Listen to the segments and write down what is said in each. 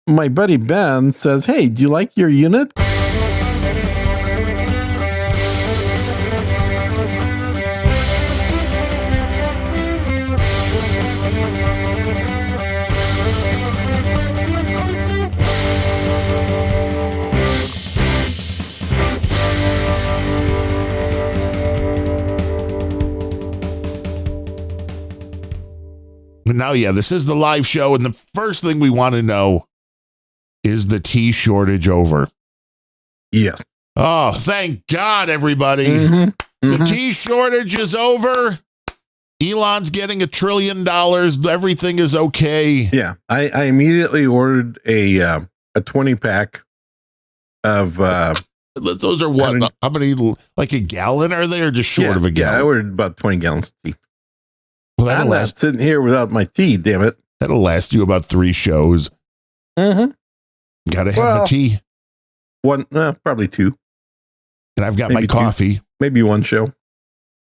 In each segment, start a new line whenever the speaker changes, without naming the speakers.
my buddy Ben says, "Hey, do you like your unit?"
But now, this is the live show, and the first thing we want to know is the tea shortage over?
Yes.
Oh, thank God, everybody. The tea shortage is over. Elon's getting $1 trillion. Everything is okay.
Yeah. I immediately ordered a 20-pack of...
Those are what? How many? Like a gallon are they, or just short of a gallon?
Yeah, I ordered about 20 gallons of tea.
Well,
I'm not sitting here without my tea, damn it.
That'll last you about 3 shows. Gotta have the tea.
One, probably 2.
And I've got maybe my coffee.
2, maybe 1 show.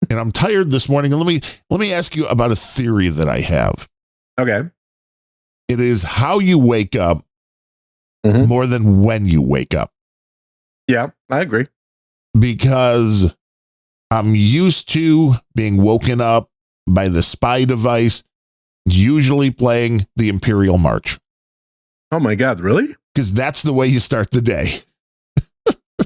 And I'm tired this morning. And let me ask you about a theory that I have.
Okay.
It is how you wake up more than when you wake up.
Yeah, I agree.
Because I'm used to being woken up by the spy device, usually playing the Imperial March.
Oh my God, really?
Because that's the way you start the day.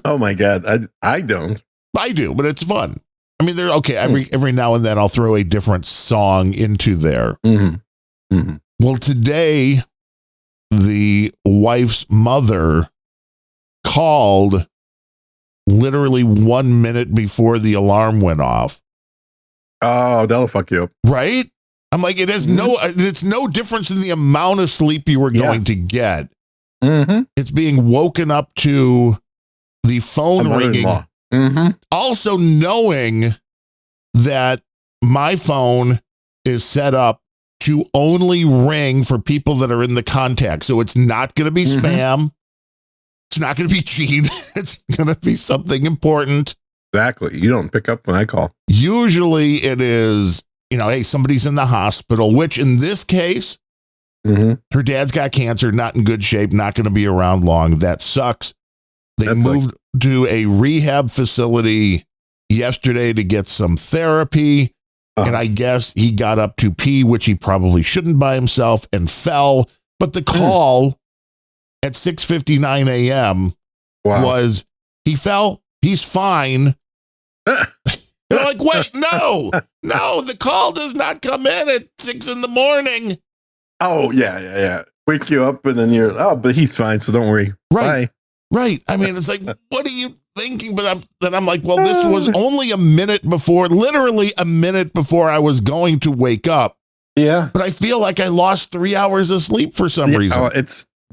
Oh my God, I don't.
I do, but it's fun. I mean, they're okay. Every now and then I'll throw a different song into there. Well, today, the wife's mother called literally 1 minute before the alarm went off.
Oh, that'll fuck you up.
Right? I'm like, it's no difference in the amount of sleep you were going to get. It's being woken up to the phone ringing. Also knowing that my phone is set up to only ring for people that are in the contact. So it's not going to be spam. It's not going to be cheat. It's going to be something important.
Exactly. You don't pick up when I call.
Usually it is, hey, somebody's in the hospital, which in this case, her dad's got cancer, not in good shape, not going to be around long. That sucks. They moved to a rehab facility yesterday to get some therapy. And I guess he got up to pee, which he probably shouldn't by himself, and fell. But the call at 6:59 a.m. was, he fell, he's fine. And I'm like, wait, no, the call does not come in at 6 a.m.
Oh, yeah. Wake you up and then but he's fine, so don't worry.
Right.
Bye.
Right. I mean, it's like, what are you thinking? But I'm like, well, this was only a minute before, literally a minute before I was going to wake up.
Yeah.
But I feel like I lost 3 hours of sleep for some reason.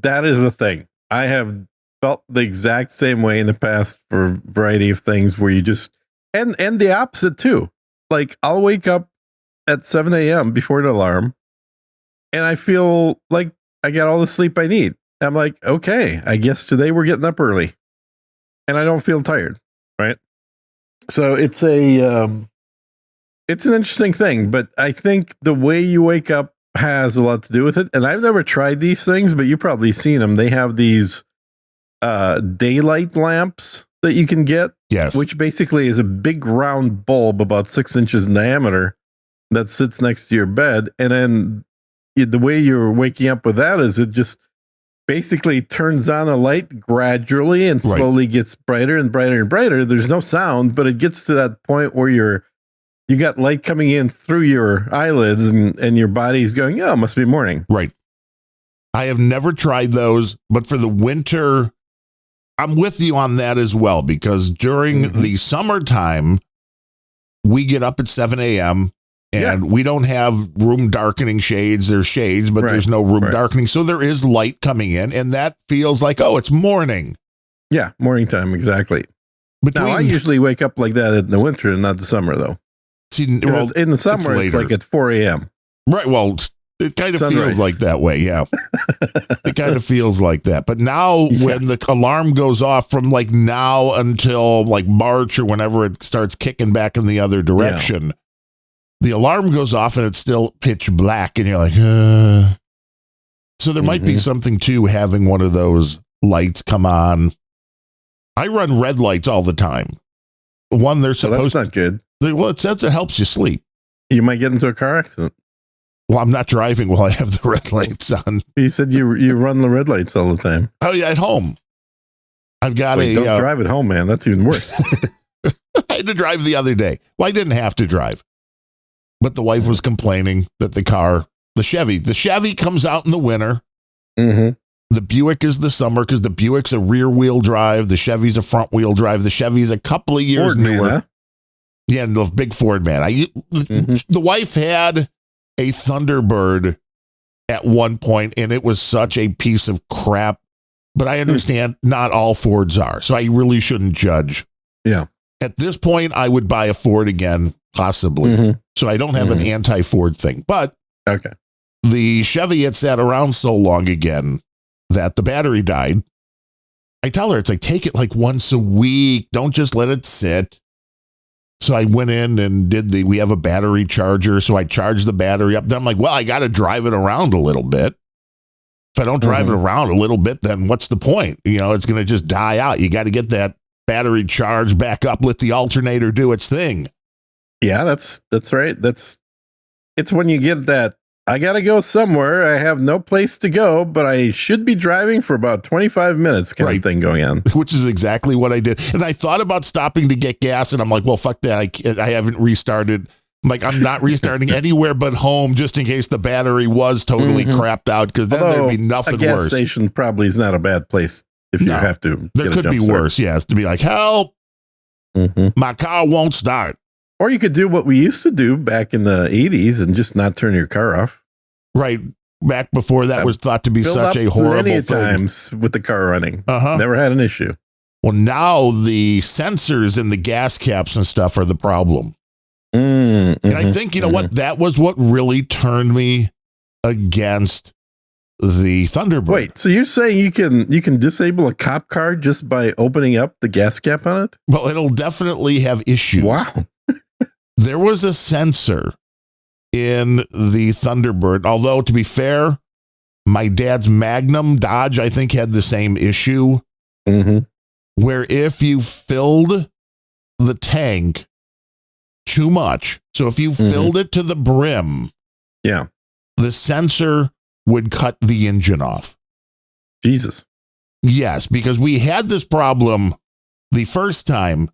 That is the thing. I have felt the exact same way in the past for a variety of things where you just, and the opposite too. Like I'll wake up at 7 a.m. before the alarm and I feel like I got all the sleep I need. I'm like, okay, I guess today we're getting up early and I don't feel tired. Right. So it's an interesting thing, but I think the way you wake up has a lot to do with it. And I've never tried these things, but you've probably seen them. They have these daylight lamps that you can get.
Yes.
Which basically is a big round bulb about 6 inches in diameter that sits next to your bed. And then the way you're waking up with that is it just basically turns on a light gradually and slowly gets brighter and brighter and brighter. There's no sound, but it gets to that point where you got light coming in through your eyelids and your body's going, oh, it must be morning.
Right. I have never tried those, but for the winter, I'm with you on that as well, because during the summertime, we get up at 7 a.m. and we don't have room darkening shades. There's shades, but there's no room darkening. So there is light coming in, and that feels like, oh, it's morning.
Yeah, morning time, exactly. Now, I usually wake up like that in the winter and not the summer, though. Well, in the summer, it's like at 4 a.m.
Right. Well, it kind of feels like that way. Yeah. It kind of feels like that. But now when the alarm goes off from like now until like March or whenever it starts kicking back in the other direction, the alarm goes off and it's still pitch black. And you're like, So there might be something to having one of those lights come on. I run red lights all the time. One, they're supposed
that's not good.
Well, it says it helps you sleep.
You might get into a car accident.
Well, I'm not driving while I have the red lights on.
You said you run the red lights all the time.
Oh, yeah, at home. I've got
don't drive at home, man. That's even worse.
I had to drive the other day. Well, I didn't have to drive. But the wife was complaining that the Chevy comes out in the winter.
Mm-hmm.
The Buick is the summer because the Buick's a rear wheel drive. The Chevy's a front wheel drive. The Chevy's a couple of years
Ford
newer.
Man, huh?
Yeah, the big Ford man. The wife had a Thunderbird at one point, and it was such a piece of crap. But I understand not all Fords are, so I really shouldn't judge.
Yeah.
At this point, I would buy a Ford again, possibly. So I don't have an anti-Ford thing. But
okay,
the Chevy had sat around so long again that the battery died. I tell her, it's like, take it like once a week. Don't just let it sit. So I went in and we have a battery charger. So I charged the battery up. Then I'm like, well, I got to drive it around a little bit. If I don't drive it around a little bit, then what's the point? It's going to just die out. You got to get that battery charged back up. Let the alternator do its thing.
Yeah, that's right. It's when you get that, I got to go somewhere. I have no place to go, but I should be driving for about 25 minutes kind of thing going on.
Which is exactly what I did. And I thought about stopping to get gas, and I'm like, well, fuck that. I haven't restarted. I'm like, I'm not restarting anywhere but home just in case the battery was totally crapped out, because then there'd be nothing
worse. A gas
worse.
station probably is not a bad place if you have to.
There could be worse, yes, to be like, help, my car won't start.
Or you could do what we used to do back in the 80s and just not turn your car off.
Right. Back before that was thought to be such a horrible thing.
Times with the car running. Never had an issue.
Well, now the sensors in the gas caps and stuff are the problem. And I think, what? That was what really turned me against the Thunderbird.
Wait, so you're saying you can disable a cop car just by opening up the gas cap on it?
Well, it'll definitely have issues.
Wow.
There was a sensor in the Thunderbird, although to be fair, my dad's Magnum Dodge, I think, had the same issue, where if you filled the tank too much, so if you filled it to the brim, the sensor would cut the engine off.
Jesus.
Yes, because we had this problem the first time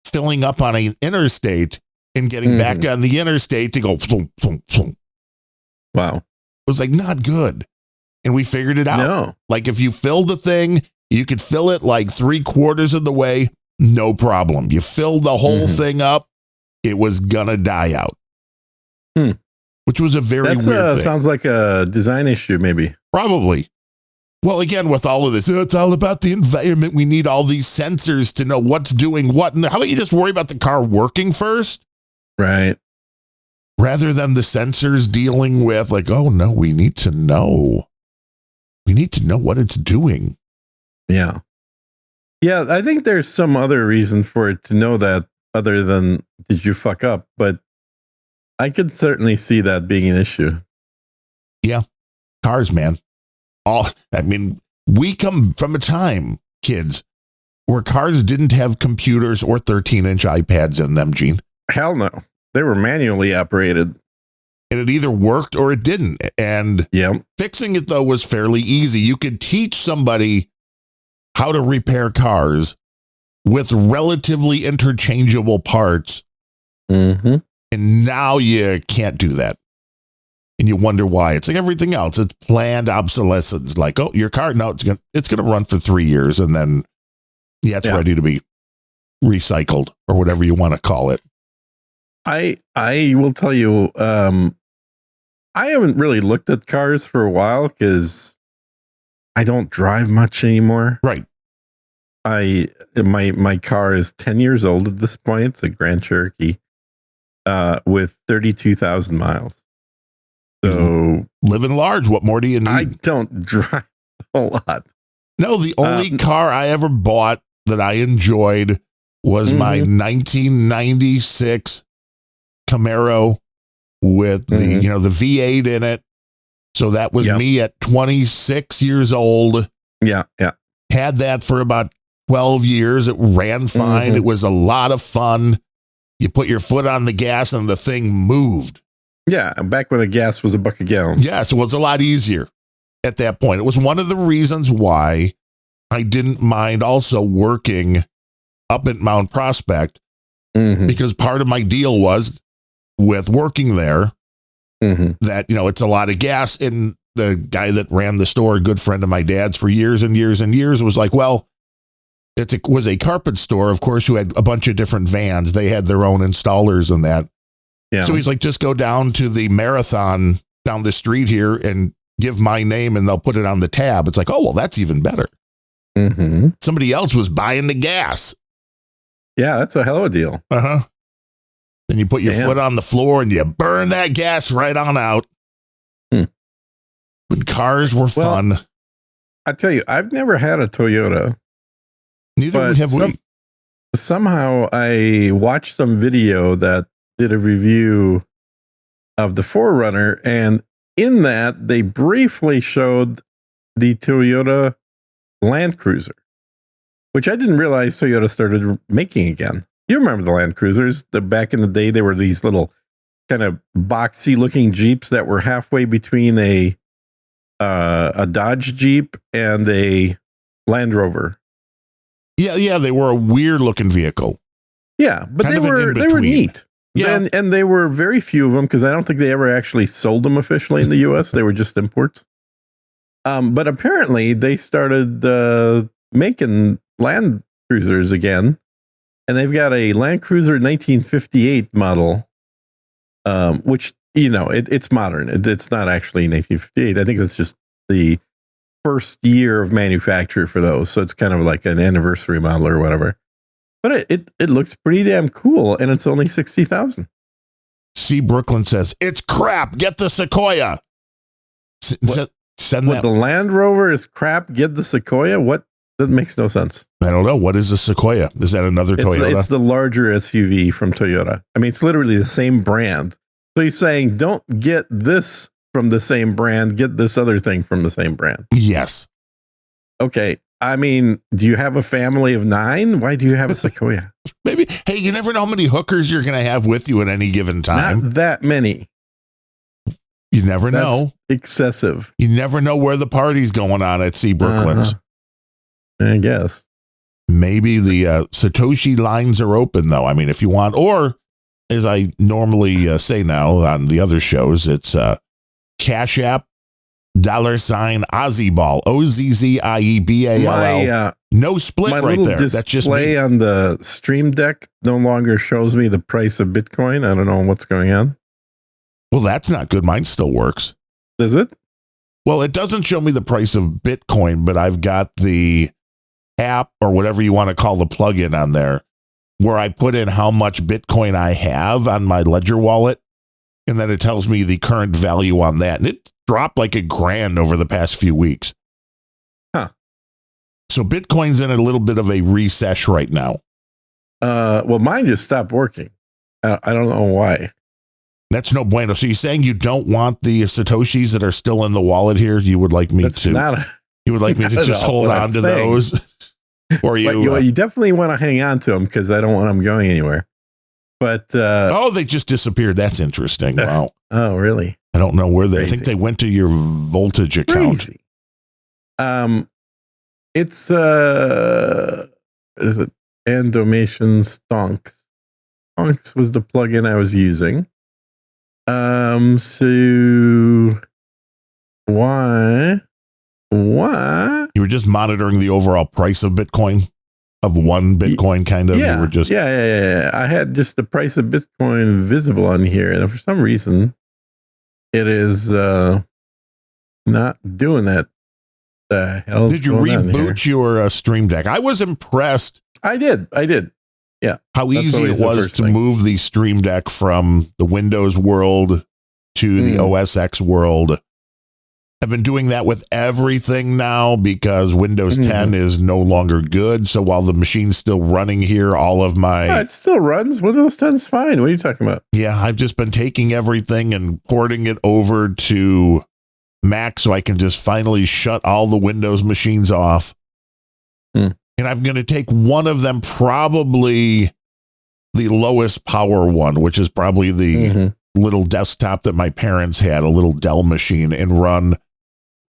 filling up on an interstate and getting back on the interstate to go thump, thump, thump.
Wow.
It was like not good. And we figured it out.
No.
Like if you filled the thing, you could fill it like 3/4 of the way, no problem. You filled the whole thing up, it was gonna die out. Which was a very weird thing.
Sounds like a design issue, maybe.
Probably. Well, again, with all of this, it's all about the environment. We need all these sensors to know what's doing what. And how about you just worry about the car working first?
Right.
Rather than the sensors dealing with like, oh no, we need to know. We need to know what it's doing.
Yeah. Yeah, I think there's some other reason for it to know that other than did you fuck up? But I could certainly see that being an issue.
Yeah. Cars, man. We come from a time, kids, where cars didn't have computers or 13-inch iPads in them, Gene.
Hell no. They were manually operated.
And it either worked or it didn't. And fixing it, though, was fairly easy. You could teach somebody how to repair cars with relatively interchangeable parts. And now you can't do that. And you wonder why. It's like everything else. It's planned obsolescence. Like, oh, your car, no, it's gonna run for 3 years, and then it's ready to be recycled or whatever you want to call it.
I will tell you, I haven't really looked at cars for a while because I don't drive much anymore.
Right.
My car is 10 years old at this point. It's a Grand Cherokee with 32,000 miles. So
living large, what more do you need?
I don't drive a lot.
No, the only car I ever bought that I enjoyed was my 1996 Camaro with the the V8 in it. So that was me at 26 years old.
Yeah.
Had that for about 12 years. It ran fine. It was a lot of fun. You put your foot on the gas and the thing moved.
Yeah, back when the gas was $1 a gallon.
Yes, it was a lot easier at that point. It was one of the reasons why I didn't mind also working up at Mount Prospect, because part of my deal was with working there that, it's a lot of gas. And the guy that ran the store, a good friend of my dad's for years and years and years, was like, well, it was a carpet store, of course, who had a bunch of different vans. They had their own installers and that. Yeah. So he's like, just go down to the Marathon down the street here and give my name and they'll put it on the tab. It's like, oh, well, that's even better. Somebody else was buying the gas.
Yeah, that's a hell of a deal.
Then you put your foot on the floor and you burn that gas right on out. When cars were fun.
I tell you, I've never had a Toyota.
Neither have we.
Somehow I watched some video that did a review of the 4Runner, and in that they briefly showed the Toyota Land Cruiser, which I didn't realize Toyota started making again. You remember the Land Cruisers? Back in the day, they were these little kind of boxy looking Jeeps that were halfway between a Dodge Jeep and a Land Rover.
Yeah, they were a weird looking vehicle.
Yeah, but they were neat. Yeah, and they were very few of them because I don't think they ever actually sold them officially in the U.S. They were just imports. But apparently they started making Land Cruisers again, and they've got a Land Cruiser 1958 model, which it's modern. It's not actually 1958. I think it's just the first year of manufacture for those, so it's kind of like an anniversary model or whatever. But it looks pretty damn cool, and it's only 60,000.
C. Brooklyn says it's crap. Get the Sequoia. Send that.
The Land Rover is crap. Get the Sequoia. What? That makes no sense.
I don't know. What is a Sequoia? Is that another Toyota?
It's the larger SUV from Toyota. I mean, it's literally the same brand. So he's saying, don't get this from the same brand. Get this other thing from the same brand.
Yes.
Okay. I mean, do you have a family of 9? Why do you have a Sequoia?
Maybe. Hey, you never know how many hookers you're going to have with you at any given time.
Not that many.
You never know.
Excessive.
You never know where the party's going on at C. Brooklyn's.
I guess.
Maybe the Satoshi lines are open, though. I mean, if you want, or as I normally say now on the other shows, it's Cash App $sign Ozzieball, OZZIEBALL. No split
my
right
little
there. That's just
display on the Stream Deck no longer shows me the price of Bitcoin. I don't know what's going on.
Well, that's not good. Mine still works.
Does it?
Well, it doesn't show me the price of Bitcoin, but I've got the app or whatever you want to call the plugin on there where I put in how much Bitcoin I have on my Ledger wallet. And then it tells me the current value on that. And it dropped like $1,000 over the past few weeks.
Huh.
So Bitcoin's in a little bit of a recess right now.
Well, mine just stopped working. I don't know why.
That's no bueno. So you're saying you don't want the Satoshis that are still in the wallet here? You would like me to? You would like me to just hold on to those? Or
you definitely want to hang on to them because I don't want them going anywhere. But
they just disappeared. That's interesting. Wow.
Oh, really?
I don't know where they. I think they went to your Voltage account.
Crazy. It's is it Andomation Stonks? Stonks was the plugin I was using. So why?
You were just monitoring the overall price of Bitcoin, of one Bitcoin, kind of.
Yeah,
you were just
yeah. I had just the price of Bitcoin visible on here, and for some reason, it is not doing that. The hell?
Did you reboot your Stream Deck? I was impressed.
I did. Yeah.
How easy it was to move the Stream Deck from the Windows world to the OS X world. I've been doing that with everything now because Windows 10 is no longer good. So while the machine's still running here, all of my...
Yeah, it still runs. Windows 10's fine. What are you talking about?
Yeah, I've just been taking everything and porting it over to Mac so I can just finally shut all the Windows machines off. And I'm going to take one of them, probably the lowest power one, which is probably the little desktop that my parents had, a little Dell machine, and run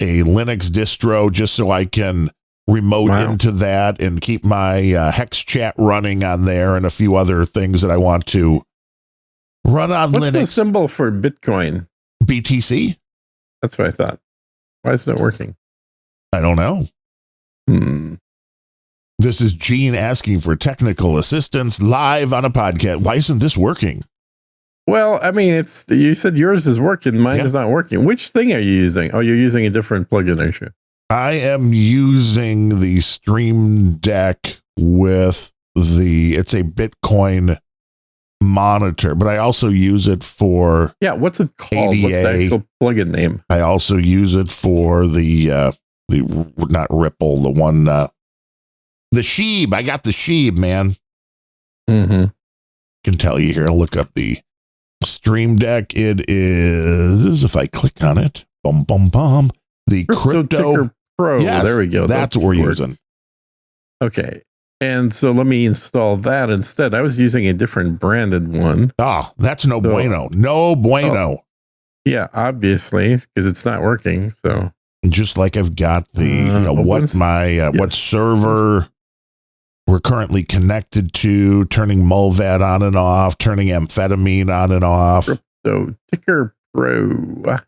a Linux distro just so I can remote into that and keep my Hex chat running on there and a few other things that I want to run on Linux.
What's the symbol for Bitcoin?
BTC?
That's what I thought. Why is it working?
I don't know. This is Gene asking for technical assistance live on a podcast. Why isn't this working?
Well, I mean, you said yours is working. Mine is not working. Which thing are you using? Oh, you're using a different plugin, aren't you?
I am using the Stream Deck with it's a Bitcoin monitor, but I also use it for
what's it called?
ADA.
What's the actual plugin name?
I also use it for the not Ripple, the one the Sheeb. I got the Sheeb, man. Can tell you here. I'll look up the Stream Deck. It is, if I click on it, the Crypto
Pro.
Yes,
there we go.
That's what we're using.
Okay. And so let me install that instead. I was using a different branded one.
Oh, that's no bueno. No bueno.
Yeah, obviously, because it's not working. So
just like I've got the what server we're currently connected to, turning Mulvad on and off, turning amphetamine on and off.
Crypto Ticker Pro.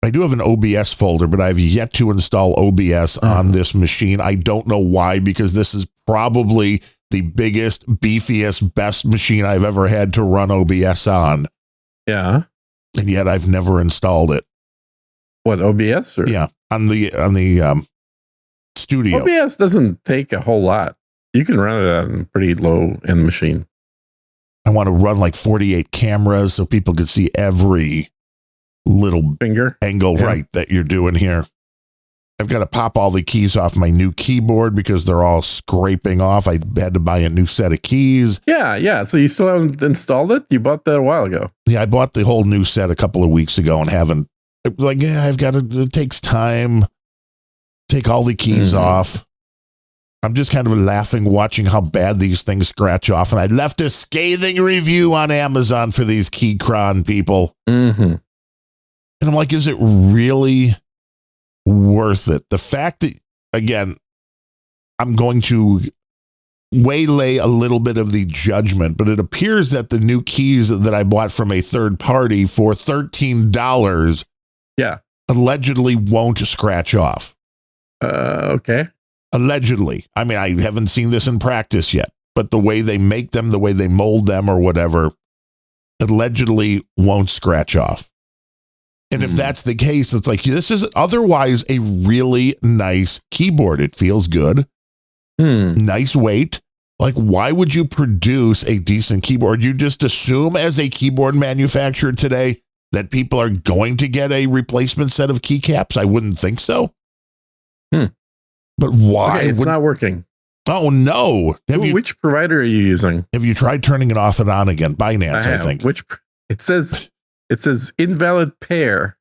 I do have an OBS folder, but I've yet to install OBS on this machine. I don't know why, because this is probably the biggest, beefiest, best machine I've ever had to run OBS on.
Yeah.
And yet I've never installed it.
What, OBS? Or?
Yeah, on the studio.
OBS doesn't take a whole lot. You can run it on a pretty low end machine.
I want to run like 48 cameras so people can see every little
finger
angle that you're doing here. I've got to pop all the keys off my new keyboard because they're all scraping off. I had to buy a new set of keys.
Yeah. So you still haven't installed it? You bought that a while ago.
Yeah, I bought the whole new set a couple of weeks ago and haven't. It was like, I've got to. It takes time. Take all the keys off. I'm just kind of laughing watching how bad these things scratch off. And I left a scathing review on Amazon for these Keychron people. And I'm like, is it really worth it? The fact that, again, I'm going to waylay a little bit of the judgment, but it appears that the new keys that I bought from a third party for $13 allegedly won't scratch off.
Okay.
Allegedly. I mean, I haven't seen this in practice yet, but the way they make them, the way they mold them or whatever, allegedly won't scratch off. And if that's the case, it's like, this is otherwise a really nice keyboard. It feels good. Nice weight. Like, why would you produce a decent keyboard? You just assume as a keyboard manufacturer today that people are going to get a replacement set of keycaps? I wouldn't think so. But why?
Okay, it's not working.
Oh, no.
Which provider are you using?
Have you tried turning it off and on again? Binance, I think.
It says invalid pair.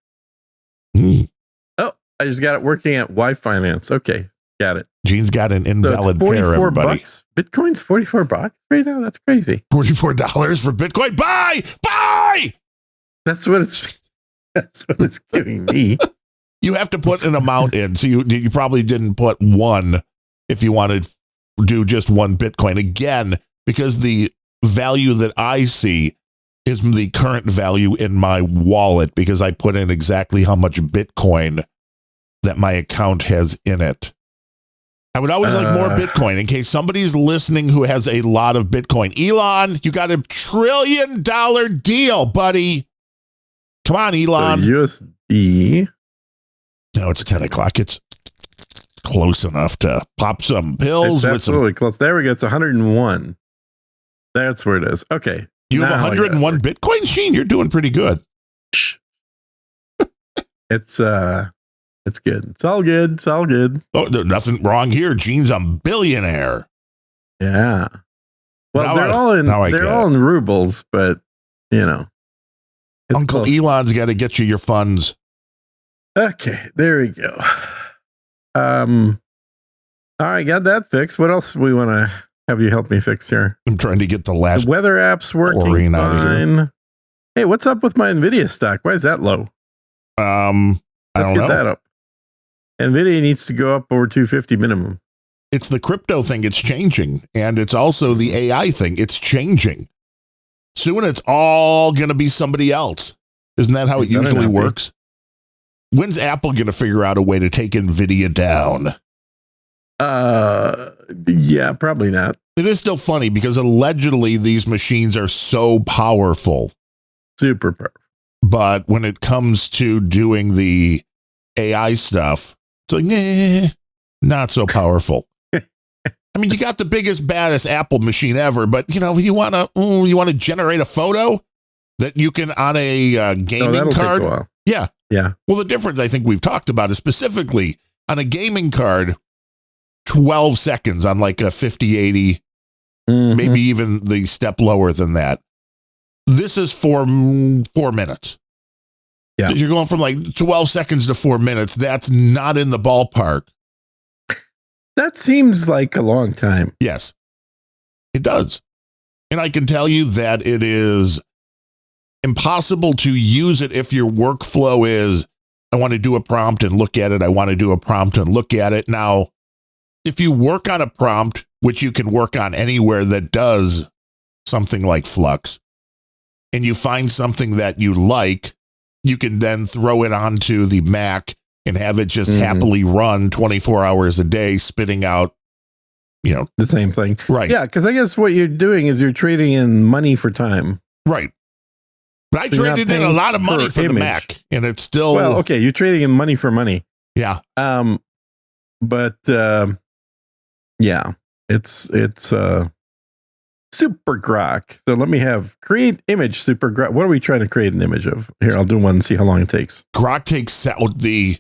Oh, I just got it working at Wi-Finance. Okay, got it.
Gene's got an invalid pair, everybody.
$44. Bitcoin's $44 right now? That's crazy.
$44 for Bitcoin? Buy!
That's what it's giving me.
You have to put an amount in. So you probably didn't put one if you wanted to do just one Bitcoin. Again, because the value that I see is the current value in my wallet, because I put in exactly how much Bitcoin that my account has in it. I would always like more Bitcoin in case somebody's listening who has a lot of Bitcoin. Elon, you got $1 trillion deal, buddy. Come on, Elon.
USD.
No, it's 10 o'clock. It's close enough to pop some pills.
It's absolutely close. There we go. It's 101. That's where it is. Okay.
You have 101 Bitcoin, Sheen? You're doing pretty good.
It's good. It's all good. It's all good.
Oh, there's nothing wrong here. Gene's a billionaire.
Yeah. Well, they're all in rubles, but you know.
Uncle Elon's got to get you your funds.
Okay, there we go. All right, got that fixed. What else do we want to have you help me fix here?
I'm trying to get the last
The weather app's working
chlorine out of here.
fine. Hey, what's up with my NVIDIA stock? Why is that low?
I
Let's
don't
get
know.
that up. NVIDIA needs to go up over 250 minimum.
It's the crypto thing. It's changing. And it's also the AI thing. It's changing. Soon it's all going to be somebody else. Isn't that how it
Better
usually
not be.
works? When's Apple going to figure out a way to take NVIDIA down?
Yeah, probably not.
It is still funny because allegedly these machines are so powerful.
Super powerful.
But when it comes to doing the AI stuff, it's like, nah, not so powerful. I mean, you got the biggest, baddest Apple machine ever, but you want to generate a photo that you can on a gaming
that'll
card.
take a while.
Yeah.
Yeah.
Well, the difference I think we've talked about is specifically on a gaming card, 12 seconds on like a 5080,
Mhm.
maybe even the step lower than that. This is for 4 minutes.
Yeah.
You're going from like 12 seconds to 4 minutes. That's not in the ballpark.
That seems like a long time.
Yes, it does. And I can tell you that it is impossible to use it if your workflow is, I want to do a prompt and look at it. I want to do a prompt and look at it. Now, if you work on a prompt, which you can work on anywhere that does something like Flux, and you find something that you like, you can then throw it onto the Mac and have it just happily run 24 hours a day, spitting out,
The same thing.
right.
Yeah, because I guess what you're doing is you're trading in money for time.
Right. But I
So you're not
traded in a
paying
lot of money
per
for the
image.
Mac, and it's still,
Well, okay, you're trading in money for money.
yeah.
But yeah, it's Super Grok. So let me have create image Super Grok. What are we trying to create an image of? Here, I'll do one and see how long it takes.
Grok takes out the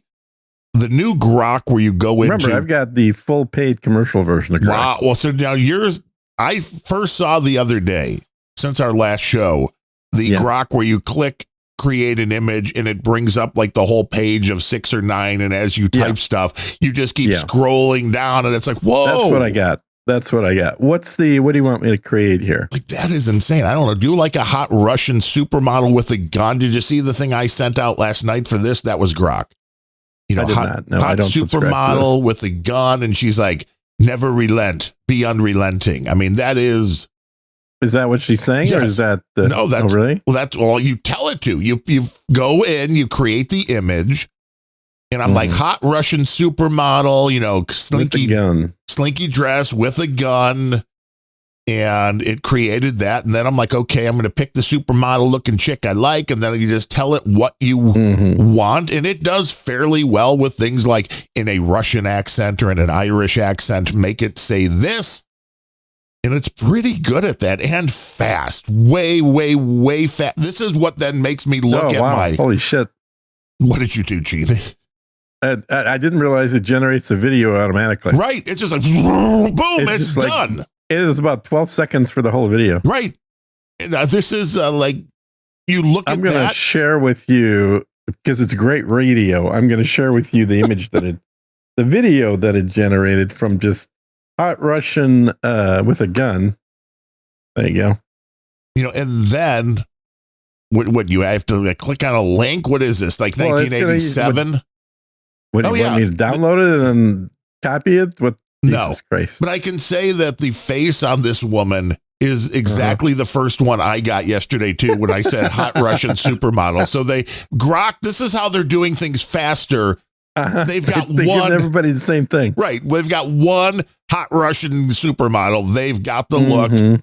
new Grok where you go into.
Remember, I've got the full paid commercial version of Grok.
Wow. Well, so now yours, I first saw the other day, since our last show, the Grok where you click create an image and it brings up like the whole page of 6 or 9. And as you type stuff, you just keep scrolling down and it's like, whoa.
That's what I got. What do you want me to create here?
Like, that is insane. I don't know. Do like a hot Russian supermodel with a gun. Did you see the thing I sent out last night for this? That was Grok.
I did not. No, I don't subscribe to
supermodel with a gun. And she's like, never relent, be unrelenting. I mean, that is.
Is that what she's saying?
Yes.
Or is that
no, that's
really?
Well, that's all you tell it to. You go in, you create the image, and I'm like hot Russian supermodel, slinky dress with a gun, and it created that. And then I'm like, okay, I'm going to pick the supermodel looking chick I like, and then you just tell it what you want, and it does fairly well with things like in a Russian accent or in an Irish accent, make it say this. And it's pretty good at that and fast. Way, way, way fast. This is what then makes me look at my.
Holy shit.
What did you do, Gene?
I didn't realize it generates a video automatically.
Right. It's just like, boom, it's
just
done.
It is about 12 seconds for the whole video.
Right. This is like, you look
I'm
at
going to
that.
share with you, because it's great radio, I'm going to share with you the image the video that it generated from just hot Russian with a gun. There you go.
And then what you have to click on a link? What is this? Like 1987?
What do you want me to download it and then copy it? What?
No.
Jesus Christ.
But I can say that the face on this woman is exactly the first one I got yesterday too when I said hot Russian supermodel. So Grok, this is how they're doing things faster. They've got
they
one.
give everybody the same thing.
Right. We've got one hot Russian supermodel. They've got the look,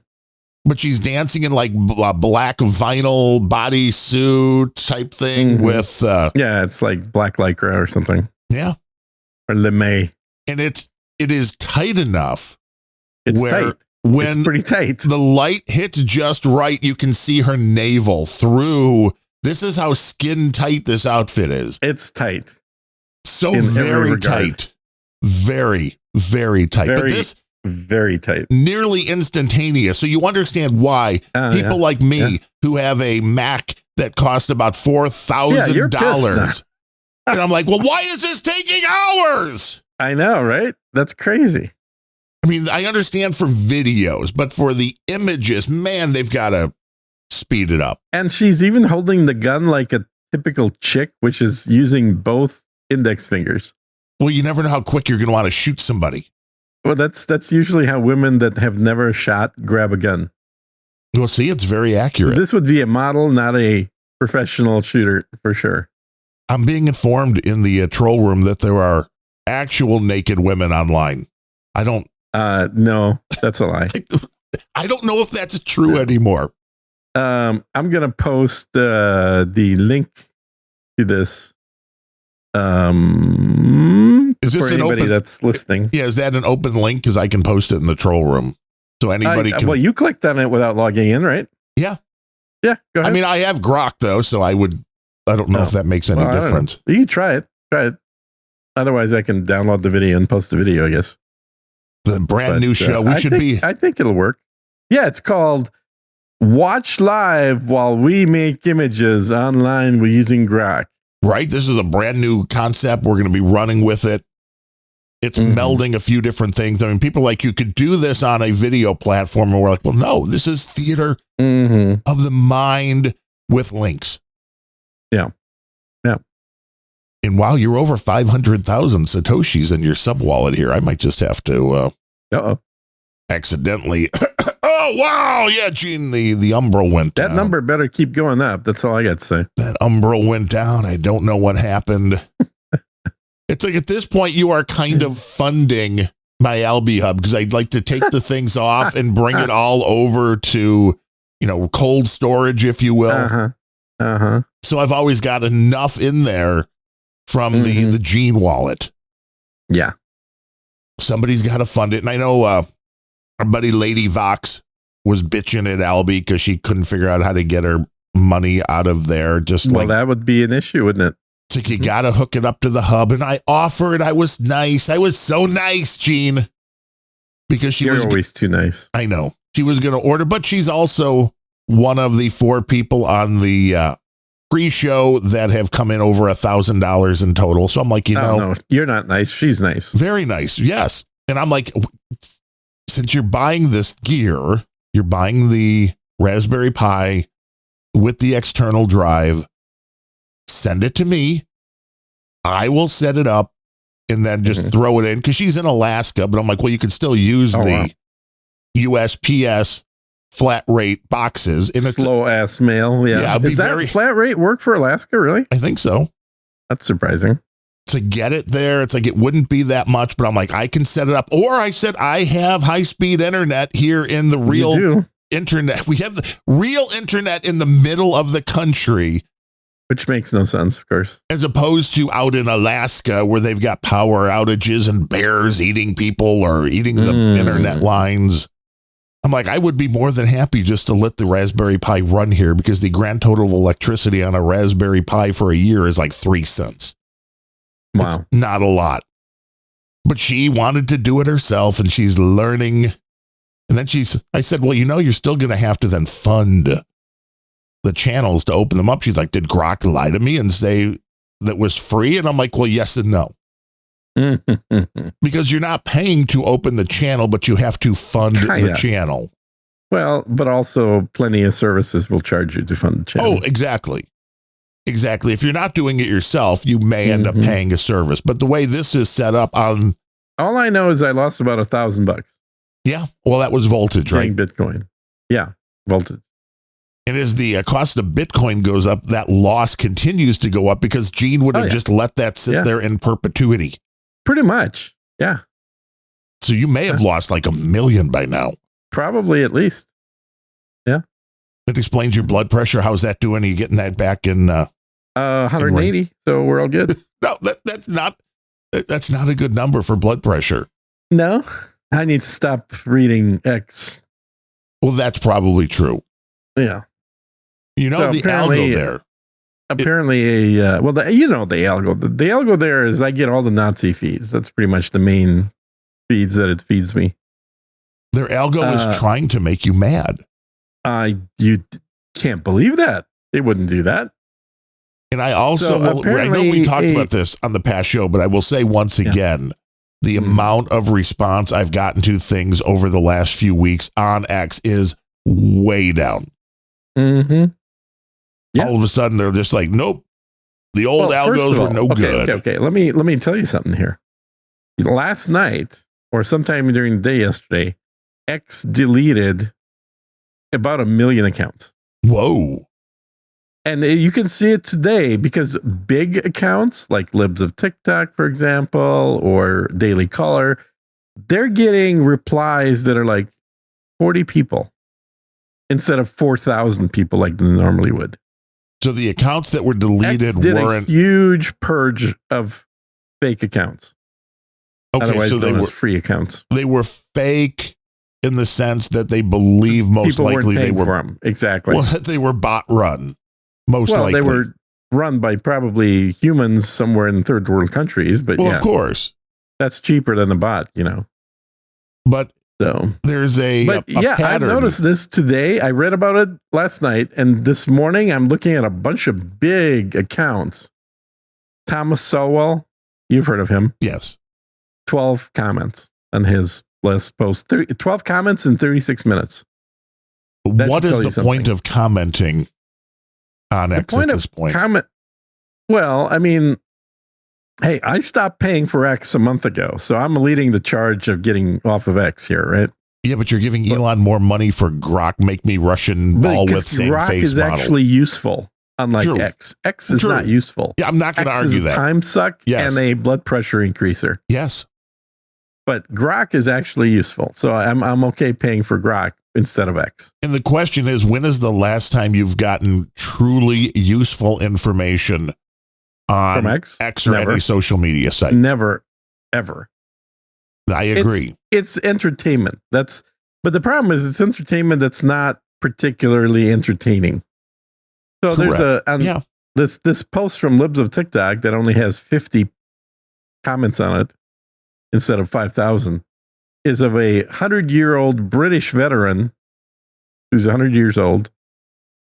but she's dancing in like a black vinyl bodysuit type thing with.
It's like black lycra or something.
Yeah.
Or lame.
And it is tight enough.
It's
where
tight.
When
it's pretty tight.
The light hits just right, you can see her navel through. This is how skin tight this outfit is.
It's tight.
So very tight. Very, very tight. But this
very tight.
Nearly instantaneous. So you understand why people like me who have a Mac that cost about $4,000. And I'm like, well, why is this taking hours?
I know, right? That's crazy.
I mean, I understand for videos, but for the images, man, they've got to speed it up.
And she's even holding the gun like a typical chick, which is using both index fingers.
Well, you never know how quick you're going to want to shoot somebody.
Well, that's usually how women that have never shot grab a gun.
Well, see, it's very accurate.
This would be a model, not a professional shooter, for sure.
I'm being informed in the troll room that there are actual naked women online. I don't.
No, that's a lie.
I don't know if that's true anymore.
I'm gonna post the link to this.
Is this
for
an
anybody
open,
that's listening?
Yeah, is that an open link? Because I can post it in the troll room, so anybody can.
Well, you clicked on it without logging in, right?
Yeah,
yeah. Go ahead.
I mean, I have Grok though, so I don't know if that makes any difference.
You can try it. Otherwise, I can download the video and post the video, I guess.
The brand new show. I
think it'll work. Yeah, it's called Watch Live While We Make Images Online We're Using Grok.
Right? This is a brand new concept. We're going to be running with it. It's melding a few different things. I mean, people are like, you could do this on a video platform. And we're like, well, no, this is theater of the mind with links.
Yeah. Yeah.
And while you're over 500,000 Satoshis in your sub wallet here, I might just have to accidentally. Oh, wow. Yeah, Gene, the Umbral went down.
That number better keep going up. That's all I got to say.
That Umbral went down. I don't know what happened. It's like at this point, you are kind of funding my Albi Hub because I'd like to take the things off and bring it all over to, cold storage, if you will. So I've always got enough in there from the Gene wallet.
Yeah.
Somebody's got to fund it. And I know our buddy Lady Vox was bitching at Albi because she couldn't figure out how to get her money out of there.
That would be an issue, wouldn't it?
It's like you got to hook it up to the hub. And I offered. I was nice. I was so nice, Gene. Because
You're always too nice.
I know. She was going to order, but she's also one of the 4 people on the pre-show that have come in over $1,000 in total. So I'm like,
no, you're not nice. She's nice.
Very nice. Yes. And I'm like, since you're buying this gear, you're buying the Raspberry Pi with the external drive, send it to me. I will set it up and then just throw it in because she's in Alaska. But I'm like, well, you can still use USPS flat rate boxes. And
slow ass mail. Yeah. Does that flat rate work for Alaska? Really?
I think so.
That's surprising.
To get it there, it's like it wouldn't be that much, but I'm like, I can set it up. Or I said, I have high-speed internet here in the real internet. We have the real internet in the middle of the country.
Which makes no sense, of course.
As opposed to out in Alaska where they've got power outages and bears eating people or eating the internet lines. I'm like, I would be more than happy just to let the Raspberry Pi run here because the grand total of electricity on a Raspberry Pi for a year is like 3 cents.
Wow.
It's not a lot. But she wanted to do it herself and she's learning. And then I said, well, you're still going to have to then fund the channels to open them up. She's like, did Grok lie to me and say that was free? And I'm like, well, yes and no. Because you're not paying to open the channel, but you have to fund the channel.
Well, but also plenty of services will charge you to fund the channel.
Oh, exactly. Exactly. If you're not doing it yourself, you may end up paying a service. But the way this is set up on.
All I know is I lost about $1,000.
Yeah. Well, that was voltage, right?
Bitcoin. Yeah. Voltage.
And as the cost of Bitcoin goes up, that loss continues to go up because Gene would have just let that sit there in perpetuity.
Pretty much. Yeah.
So you may have lost like $1 million by now.
Probably at least. Yeah.
It explains your blood pressure. How's that doing? Are you getting that back in
180? So we're all good.
No, that's not a good number for blood pressure.
No, I need to stop reading X.
Well, that's probably true.
Yeah.
The algo there.
Apparently, the algo. The algo there is I get all the Nazi feeds. That's pretty much the main feeds that it feeds me.
Their algo is trying to make you mad.
You can't believe that. It wouldn't do that.
And I also, I know we talked about this on the past show, but I will say once again, the amount of response I've gotten to things over the last few weeks on X is way down.
Mm-hmm. Yeah.
All of a sudden, they're just like, nope, the old algos were no good.
Okay. Let me tell you something here. Last night, or sometime during the day yesterday, X deleted about 1 million accounts.
Whoa.
And you can see it today because big accounts like Libs of TikTok, for example, or Daily Caller, they're getting replies that are like 40 people instead of 4,000 people like they normally would.
So the accounts that were deleted weren't
a huge purge of fake accounts.
Okay,
Otherwise
so
known as free accounts.
They were fake in the sense that they believe most
people
likely they were
from. Exactly.
Well, that they were bot run. Most likely.
They were run by probably humans somewhere in third world countries, but
of course.
That's cheaper than a bot,
But
so
there's a pattern.
I noticed this today. I read about it last night, and this morning I'm looking at a bunch of big accounts. Thomas Sowell, you've heard of him.
Yes.
12 comments on his last post. 12 comments in 36 minutes.
What is the point of commenting on X at this point?
Well, I mean, hey, I stopped paying for X a month ago, so I'm leading the charge of getting off of X here, right?
Yeah, but you're giving Elon more money for Grok. Make me Russian ball with same
Grok
face
is
model.
Actually useful, unlike
True.
X. X is not useful.
Yeah, I'm not going to argue that.
Time suck and a blood pressure increaser.
Yes.
But Grok is actually useful. So I'm okay paying for Grok instead of X.
And the question is, when is the last time you've gotten truly useful information on
from X
or
Never.
Any social media site?
Never, ever.
I agree.
It's entertainment. But the problem is it's entertainment that's not particularly entertaining. So
Correct.
There's this post from Libs of TikTok that only has 50 comments on it instead of 5,000 is of a 100-year-old British veteran who's 100 years old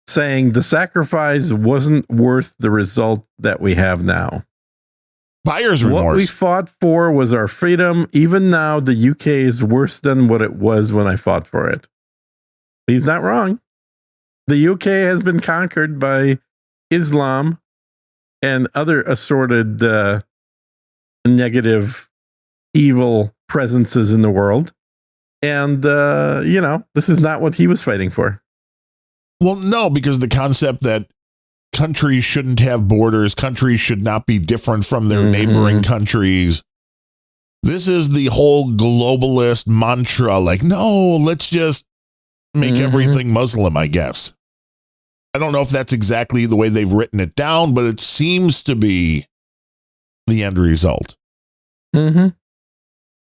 saying the sacrifice wasn't worth the result that we have now.
Buyer's remorse.
What we fought for was our freedom. Even now, the UK is worse than what it was when I fought for it. He's not wrong. The UK has been conquered by Islam and other assorted negative, evil presences in the world. And, this is not what he was fighting for.
Well, no, because the concept that countries shouldn't have borders, countries should not be different from their neighboring countries. This is the whole globalist mantra. Like, no, let's just make everything Muslim, I guess. I don't know if that's exactly the way they've written it down, but it seems to be the end result. So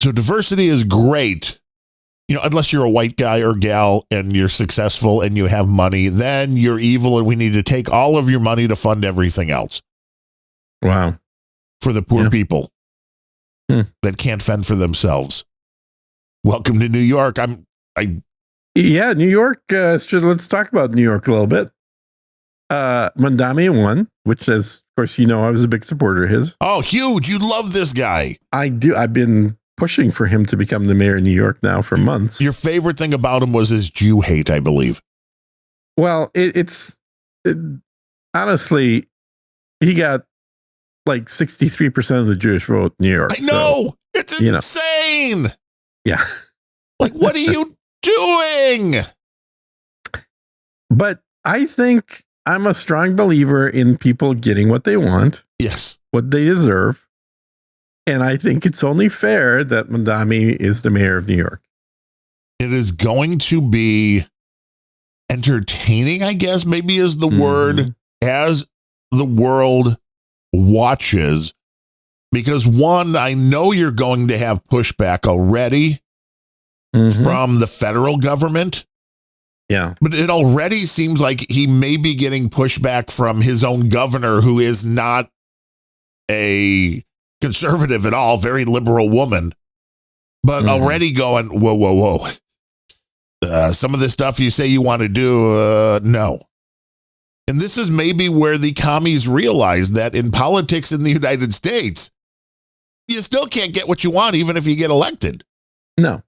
diversity is great. Unless you're a white guy or gal and you're successful and you have money, then you're evil and we need to take all of your money to fund everything else.
Wow.
For the poor people that can't fend for themselves. Welcome to New York.
Yeah, New York. Let's talk about New York a little bit. Mamdani won, which is, of course, I was a big supporter of his.
Oh, huge. You love this guy.
I do. I've been pushing for him to become the mayor of New York now for months.
Your favorite thing about him was his Jew hate, I believe.
Well, honestly, he got like 63% of the Jewish vote in New York.
I know. It's insane.
Yeah.
Like, what are you doing?
But I think I'm a strong believer in people getting what they want.
Yes.
What they deserve. And I think it's only fair that Mamdani is the mayor of New York.
It is going to be entertaining, I guess, maybe is the word, as the world watches. Because one, I know you're going to have pushback already from the federal government.
Yeah.
But it already seems like he may be getting pushback from his own governor, who is not a conservative at all, very liberal woman, but already going, whoa. Some of the stuff you say you want to do, no. And this is maybe where the commies realize that in politics in the United States, you still can't get what you want, even if you get elected.
No.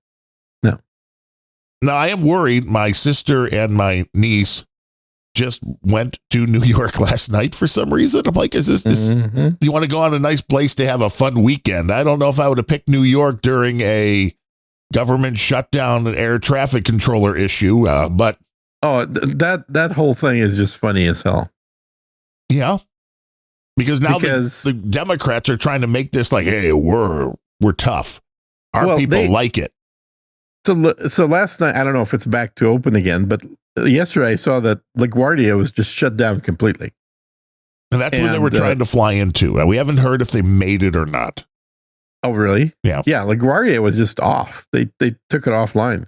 Now, I am worried. My sister and my niece just went to New York last night for some reason. I'm like, is this you want to go on a nice place to have a fun weekend? I don't know if I would have picked New York during a government shutdown and air traffic controller issue, but
that whole thing is just funny as hell.
Yeah, because now the Democrats are trying to make this like, hey, we're tough. Our people like it.
So last night, I don't know if it's back to open again, but yesterday I saw that LaGuardia was just shut down completely.
And that's where they were trying to fly into. We haven't heard if they made it or not.
Oh, really?
Yeah.
Yeah, LaGuardia was just off. They took it offline.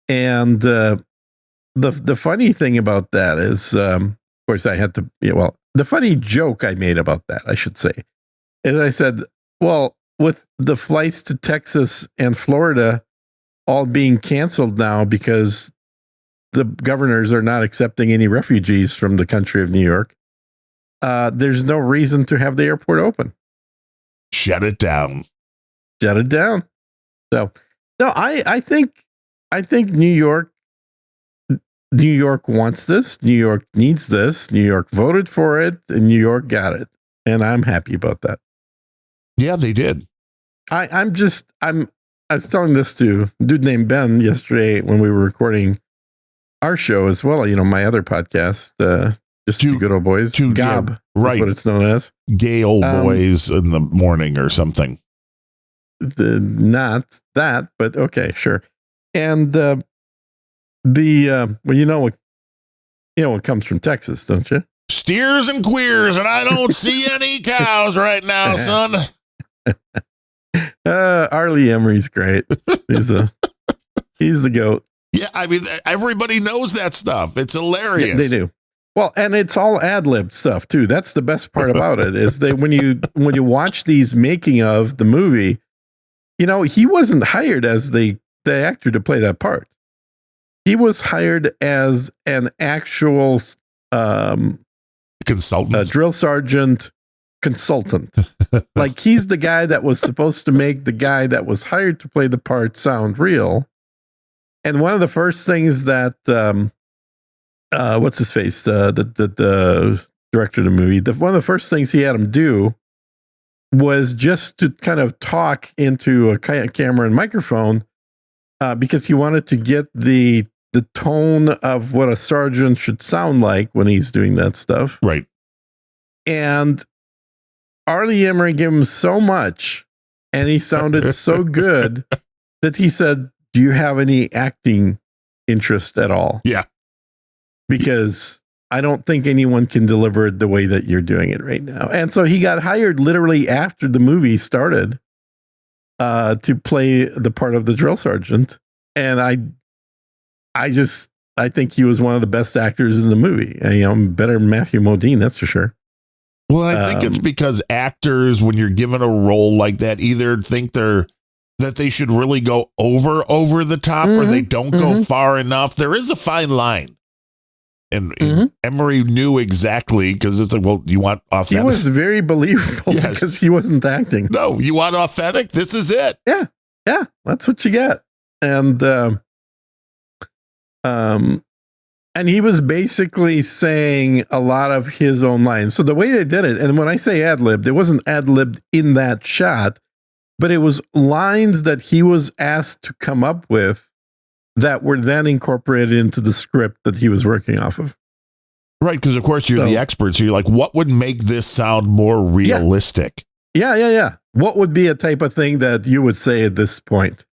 And the funny thing about that is, of course, I had to, the funny joke I made about that, I should say, is I said, well, with the flights to Texas and Florida all being canceled now because the governors are not accepting any refugees from the country of New York, there's no reason to have the airport open.
Shut it down.
Shut it down. So, no, I think New York wants this. New York needs this. New York voted for it, and New York got it. And I'm happy about that.
Yeah, they did.
I was telling this to a dude named Ben yesterday when we were recording our show as well. My other podcast, just Two Good Old Boys. GOB, right? What it's known as.
Gay Old Boys in the Morning or something.
Not that, but okay, sure. And what comes from Texas, don't you?
Steers and queers, and I don't see any cows right now, son.
Arlie Emery's great. He's the GOAT.
Yeah, I mean, everybody knows that stuff. It's hilarious.
Yeah, they do. Well, and it's all ad-lib stuff too. That's the best part about it is that when you watch these making of the movie, he wasn't hired as the actor to play that part. He was hired as an actual
consultant,
drill sergeant consultant. Like he's the guy that was supposed to make the guy that was hired to play the part sound real. And one of the first things that what's his face, the director of the movie, one of the first things he had him do was just to kind of talk into a camera and microphone because he wanted to get the tone of what a sergeant should sound like when he's doing that stuff.
Right.
And Arlie Emery gave him so much and he sounded so good that he said, do you have any acting interest at all?
Yeah.
Because I don't think anyone can deliver it the way that you're doing it right now. And so he got hired literally after the movie started to play the part of the drill sergeant. And I think he was one of the best actors in the movie. Better than Matthew Modine, that's for sure.
Well, I think it's because actors, when you're given a role like that, either think that they should really go over the top or they don't go far enough. There is a fine line. And Emery knew exactly because it's like, well, you want authentic.
He was very believable because he wasn't acting.
No, you want authentic? This is it.
Yeah. Yeah. That's what you get. And he was basically saying a lot of his own lines. So the way they did it, and when I say ad-libbed, it wasn't ad-libbed in that shot, but it was lines that he was asked to come up with that were then incorporated into the script that he was working off of.
Right, because of course you're the expert, so you're like, what would make this sound more realistic?
Yeah. What would be a type of thing that you would say at this point?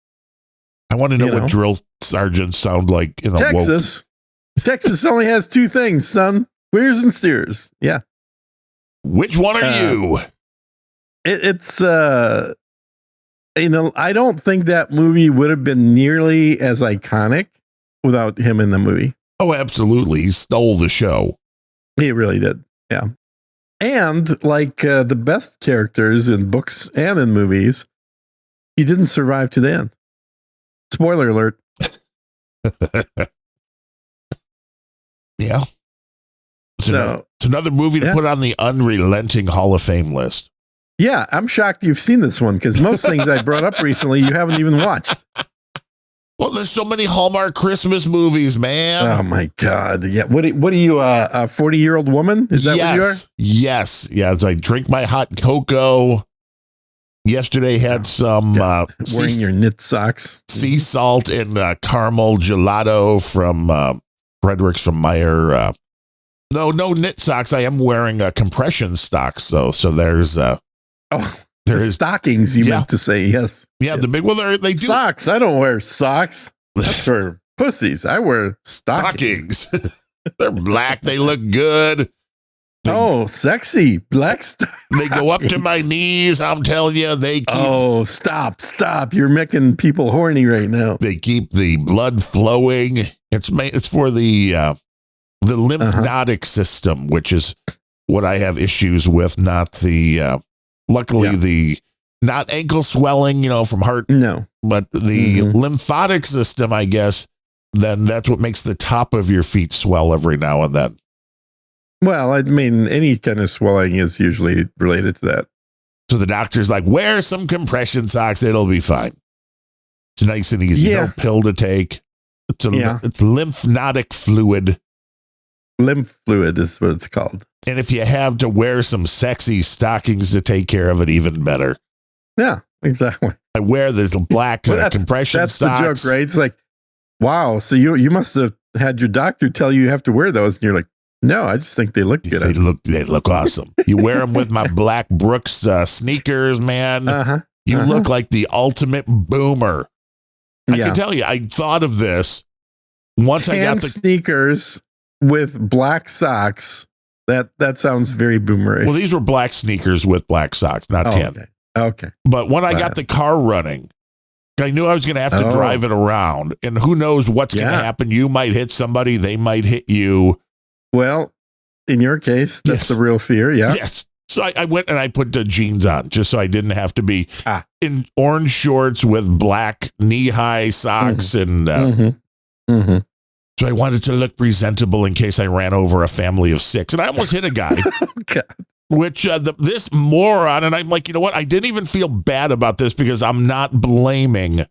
I want to know what drill sergeants sound like in
Texas. Texas only has two things, son. Queers and steers. Yeah.
Which one are you?
It's I don't think that movie would have been nearly as iconic without him in the movie.
Oh, absolutely. He stole the show.
He really did. Yeah. And like the best characters in books and in movies, he didn't survive to the end. Spoiler alert.
Yeah. It's another movie to put on the unrelenting Hall of Fame list.
Yeah, I'm shocked you've seen this one because most things I brought up recently you haven't even watched.
Well, there's so many Hallmark Christmas movies, man.
Oh my God! Yeah, what are you? A 40-year-old woman? Is that what you are?
Yes. Yeah. It's like drink my hot cocoa. Yesterday had some
wearing your knit socks,
sea salt and caramel gelato from Fredericks from Meyer. No knit socks. I am wearing compression stocks though. So there's there is
stockings. You meant to say yes.
Yeah, the big they do
socks. I don't wear socks. That's for pussies. I wear stockings.
They're black. They look good.
Sexy black stockings.
They go up to my knees. I'm telling you, they keep.
Stop! You're making people horny right now.
They keep the blood flowing. It's for the lymphatic system, which is what I have issues with. Not the. Luckily, the not ankle swelling, from heart.
No,
but the lymphatic system, I guess. Then that's what makes the top of your feet swell every now and then.
Well, I mean, any kind of swelling is usually related to that.
So the doctor's like, wear some compression socks. It'll be fine. It's nice and easy. No pill to take. It's lymphatic fluid.
Lymph fluid is what it's called.
And if you have to wear some sexy stockings to take care of it, even better.
Yeah, exactly.
I wear the black compression
that's
stocks.
That's the joke, right? It's like, wow. So you must have had your doctor tell you have to wear those. And you're like, no, I just think they look good.
They look awesome. You wear them with my black Brooks sneakers, man. You look like the ultimate boomer. I can tell you, I thought of this once. I got the
sneakers with black socks. That sounds very boomerish.
Well, these were black sneakers with black socks, not tan.
Okay.
But when I got the car running, I knew I was going to have to drive it around, and who knows what's going to happen. You might hit somebody. They might hit you.
Well, in your case, that's the real fear. Yeah.
Yes. So I went and I put the jeans on just so I didn't have to be in orange shorts with black knee-high socks and. So I wanted to look presentable in case I ran over a family of 6, and I almost hit a guy. Which this moron, and I'm like, you know what? I didn't even feel bad about this because I'm not blaming.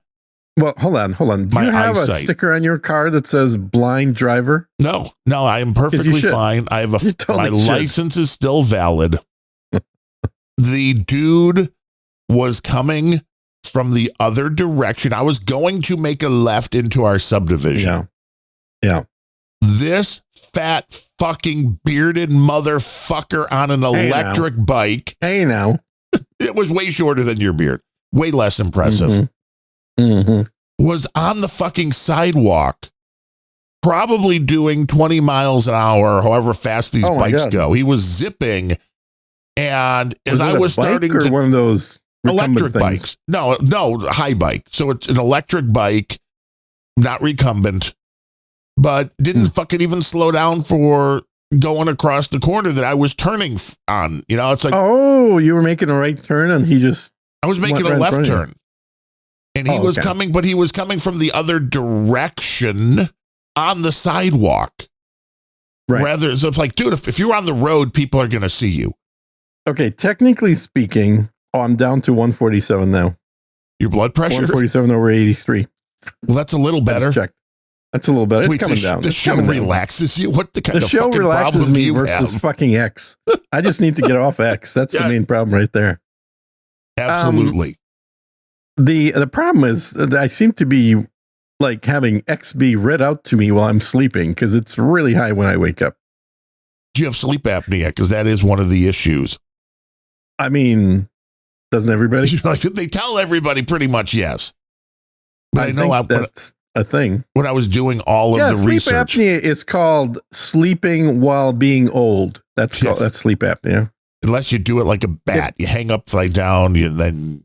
Well, hold on. Do you have a sticker on your car that says blind driver?
No, I am perfectly fine. I have my license is still valid. The dude was coming from the other direction. I was going to make a left into our subdivision.
Yeah.
This fat fucking bearded motherfucker on an electric bike.
Hey now.
It was way shorter than your beard. Way less impressive. Was on the fucking sidewalk, probably doing 20 miles an hour, however fast these bikes go. He was zipping. And as I was starting to
one of those
electric bikes. No, high bike. So it's an electric bike, not recumbent, but didn't fucking even slow down for going across the corner that I was turning on. It's like,
you were making a right turn and
I was making a left turn. And he was coming, but he was coming from the other direction on the sidewalk.
Right.
Rather, so it's like, dude, if you're on the road, people are going to see you.
Okay, technically speaking, I'm down to 147 now.
Your blood pressure?
147 over 83.
Well, that's a little better.
That's a little better. It's coming down.
The show relaxes you? What the kind of
show
fucking
relaxes
problem
me
you
versus
have?
fucking X. I just need to get off X. That's the main problem right there.
Absolutely.
The problem is that I seem to be like having XB read out to me while I'm sleeping because it's really high when I wake up.
Do you have sleep apnea? Because that is one of the issues.
I mean, doesn't everybody?
Like they tell everybody pretty much yes. But I know
that's a thing.
When I was doing all of the research.
Sleep apnea is called sleeping while being old. That's sleep apnea.
Unless you do it like a bat. You hang upside down, then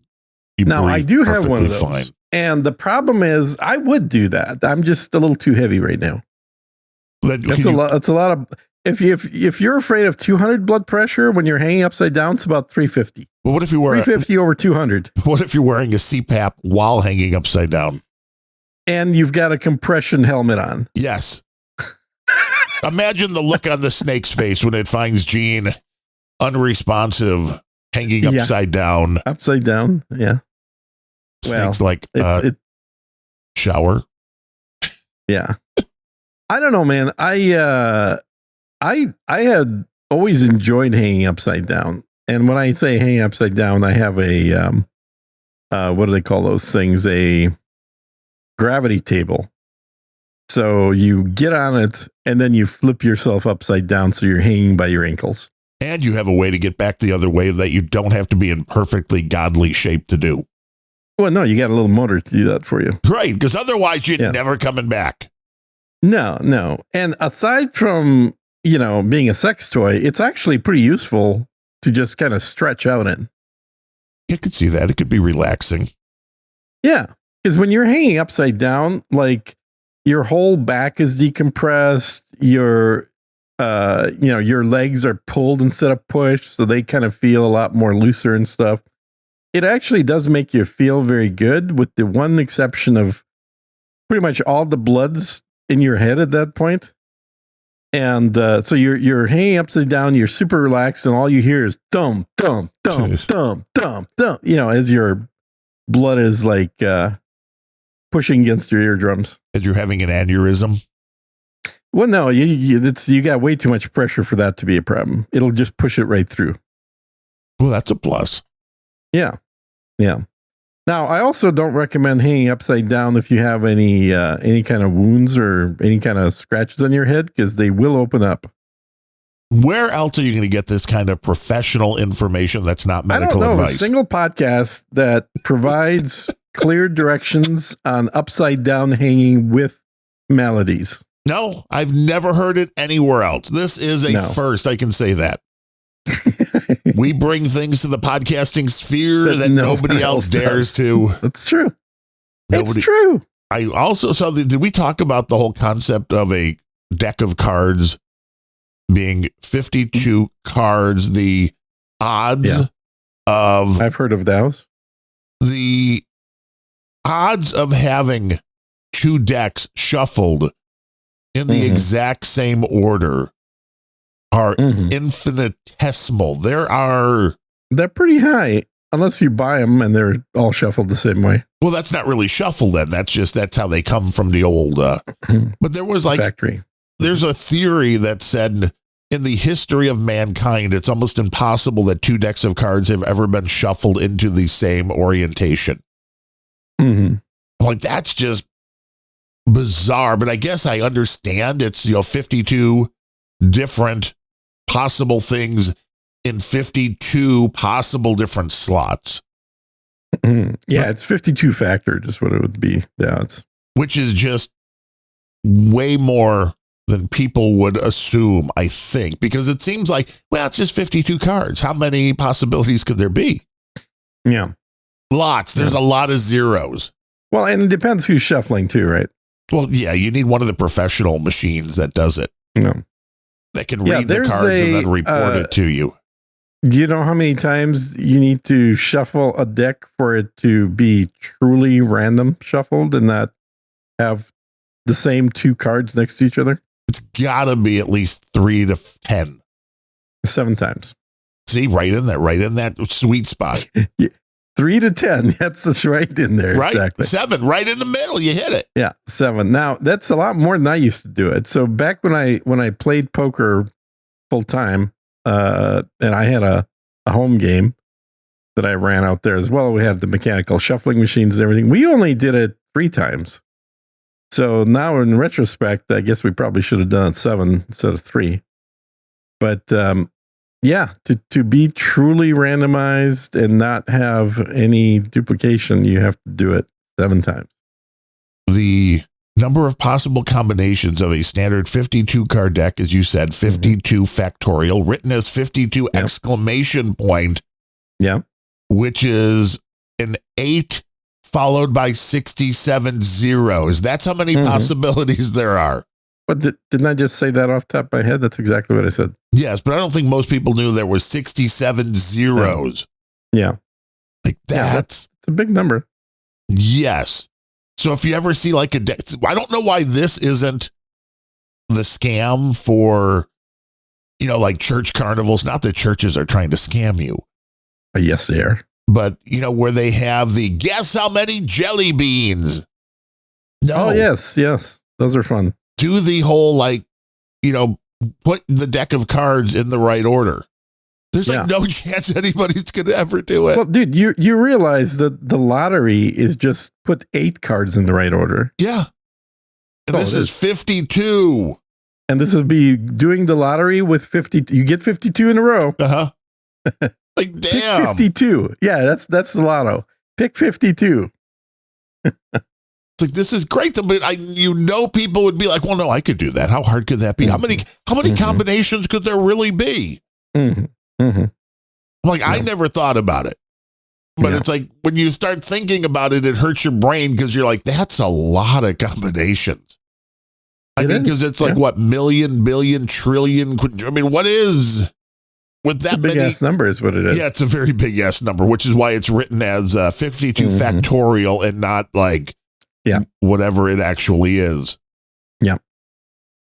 you breathe.
I do have one of those.
Fine.
And the problem is I would do that. I'm just a little too heavy right now. That's a lot of if you're afraid of 200 blood pressure when you're hanging upside down, it's about 350.
Well, what if you were
350 over 200?
What if you're wearing a CPAP while hanging upside down?
And you've got a compression helmet on.
Yes. Imagine the look on the snake's face when it finds Gene unresponsive, hanging upside down.
Upside down, yeah.
Snake's shower.
Yeah. I don't know, man. I had always enjoyed hanging upside down. And when I say hanging upside down, I have a what do they call those things? A gravity table. So you get on it and then you flip yourself upside down so you're hanging by your ankles.
And you have a way to get back the other way that you don't have to be in perfectly godly shape to do.
Well, no, you got a little motor to do that for you.
Right, because otherwise you're never coming back.
No. And aside from, being a sex toy, it's actually pretty useful to just kind of stretch out in.
You could see that. It could be relaxing.
Yeah, because when you're hanging upside down, like your whole back is decompressed, your legs are pulled instead of pushed, so they kind of feel a lot more looser and stuff. It actually does make you feel very good, with the one exception of pretty much all the blood's in your head at that point. And so you're hanging upside down, you're super relaxed, and all you hear is dum, dum, dum, dum, dum, dum, as your blood is like pushing against your eardrums.
As you're having an aneurysm?
Well, no, you got way too much pressure for that to be a problem. It'll just push it right through.
Well, that's a plus.
Yeah. Now, I also don't recommend hanging upside down if you have any kind of wounds or any kind of scratches on your head, because they will open up.
Where else are you going to get this kind of professional information that's not medical
I don't know
advice?
A single podcast that provides clear directions on upside down hanging with melodies.
No, I've never heard it anywhere else. This is a first, I can say that. We bring things to the podcasting sphere that nobody else dares to.
That's true. It's true.
I also saw, did we talk about the whole concept of a deck of cards being 52 cards, the odds of...
I've heard of those.
The odds of having two decks shuffled in the exact same order are infinitesimal. They're pretty high,
unless you buy them and they're all shuffled the same way.
Well, that's not really shuffled then. That's how they come from the old. But there was
factory.
There's a theory that said in the history of mankind, it's almost impossible that two decks of cards have ever been shuffled into the same orientation. Like, that's just bizarre, but I guess I understand. It's 52 different possible things in 52 possible different slots.
It's 52 factored is what it would be, the odds.
Which is just way more than people would assume, I think, because it seems like, well, it's just 52 cards. How many possibilities could there be?
Yeah.
Lots. There's a lot of zeros.
Well, and it depends who's shuffling too, right?
Well, yeah, you need one of the professional machines that does it. That can read the cards and then report it to you.
Do you know how many times you need to shuffle a deck for it to be truly random shuffled and not have the same two cards next to each other?
It's got to be at least 3 to 10.
7 times.
See, right in that sweet spot.
3 to 10. That's right in there.
Right.
Exactly.
7, right in the middle. You hit it.
Yeah. 7. Now that's a lot more than I used to do it. So back when I played poker full time, and I had a home game that I ran out there as well. We had the mechanical shuffling machines and everything. We only did it 3 times. So now in retrospect, I guess we probably should have done it 7 instead of 3. But, to be truly randomized and not have any duplication, you have to do it 7 times.
The number of possible combinations of a standard 52 card deck, as you said, 52 factorial, written as 52 exclamation point.
Yeah.
Which is an 8 followed by 67 zeros. That's how many possibilities there are.
But didn't I just say that off the top of my head? That's exactly what I said.
Yes, but I don't think most people knew there was 67 zeros.
Yeah.
Like that's
it's a big number.
Yes. So if you ever see like a deck, I don't know why this isn't the scam for, like church carnivals. Not that churches are trying to scam you.
Yes, they are.
But, where they have the guess how many jelly beans. No.
Oh, yes. Those are fun.
Do the whole, put the deck of cards in the right order. There's no chance anybody's going to ever do it.
Well, dude, you realize that the lottery is just put 8 cards in the right order.
Yeah. And this is 52.
And this would be doing the lottery with 50. You get 52 in a row.
Uh-huh. Like, damn.
Pick 52. Yeah, that's the lotto. Pick 52.
It's like, this is great. But people would be like, well, no, I could do that. How hard could that be? Mm-hmm. How many combinations could there really be?
Mm-hmm. Mm-hmm.
I'm like, I never thought about it. But it's like, when you start thinking about it, it hurts your brain because you're like, that's a lot of combinations. Because it's like, what, million, billion, trillion? What is with that
big ass number is what it is.
Yeah, it's a very big ass number, which is why it's written as 52 factorial and not like whatever it actually is.
Yeah.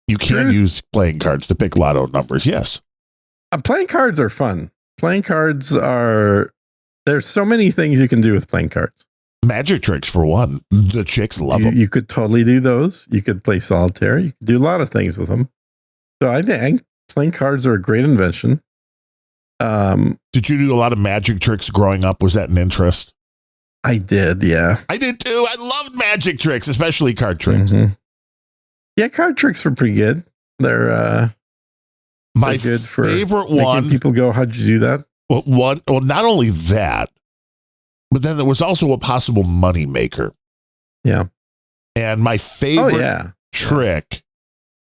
You can use playing cards to pick lotto numbers. Yes.
Playing cards are fun. Playing cards there's so many things you can do with playing cards.
Magic tricks, for one. The chicks love them.
You could totally do those. You could play solitaire. You could do a lot of things with them. So I think playing cards are a great invention.
Did you do a lot of magic tricks growing up? Was that an interest?
I did, yeah.
I did too. I loved magic tricks, especially card tricks.
Mm-hmm. Yeah, card tricks were pretty good. They're
my
good for
favorite one.
People go, how'd you do that?
Well, not only that, but then there was also a possible money maker.
Yeah.
And my favorite trick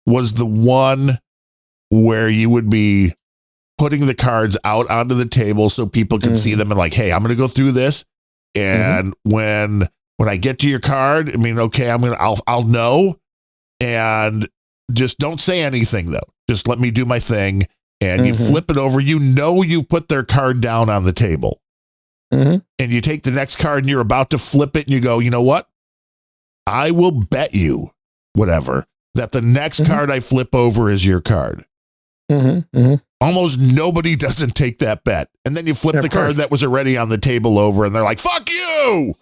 was the one where you would be putting the cards out onto the table so people could see them and like, hey, I'm going to go through this. And when I get to your card, I'll know. And just don't say anything though. Just let me do my thing. And you flip it over. You've put their card down on the table. And you take the next card and you're about to flip it and you go, you know what? I will bet you whatever that the next card I flip over is your card. Almost nobody doesn't take that bet. And then you flip the card that was already on the table over and they're like, fuck you.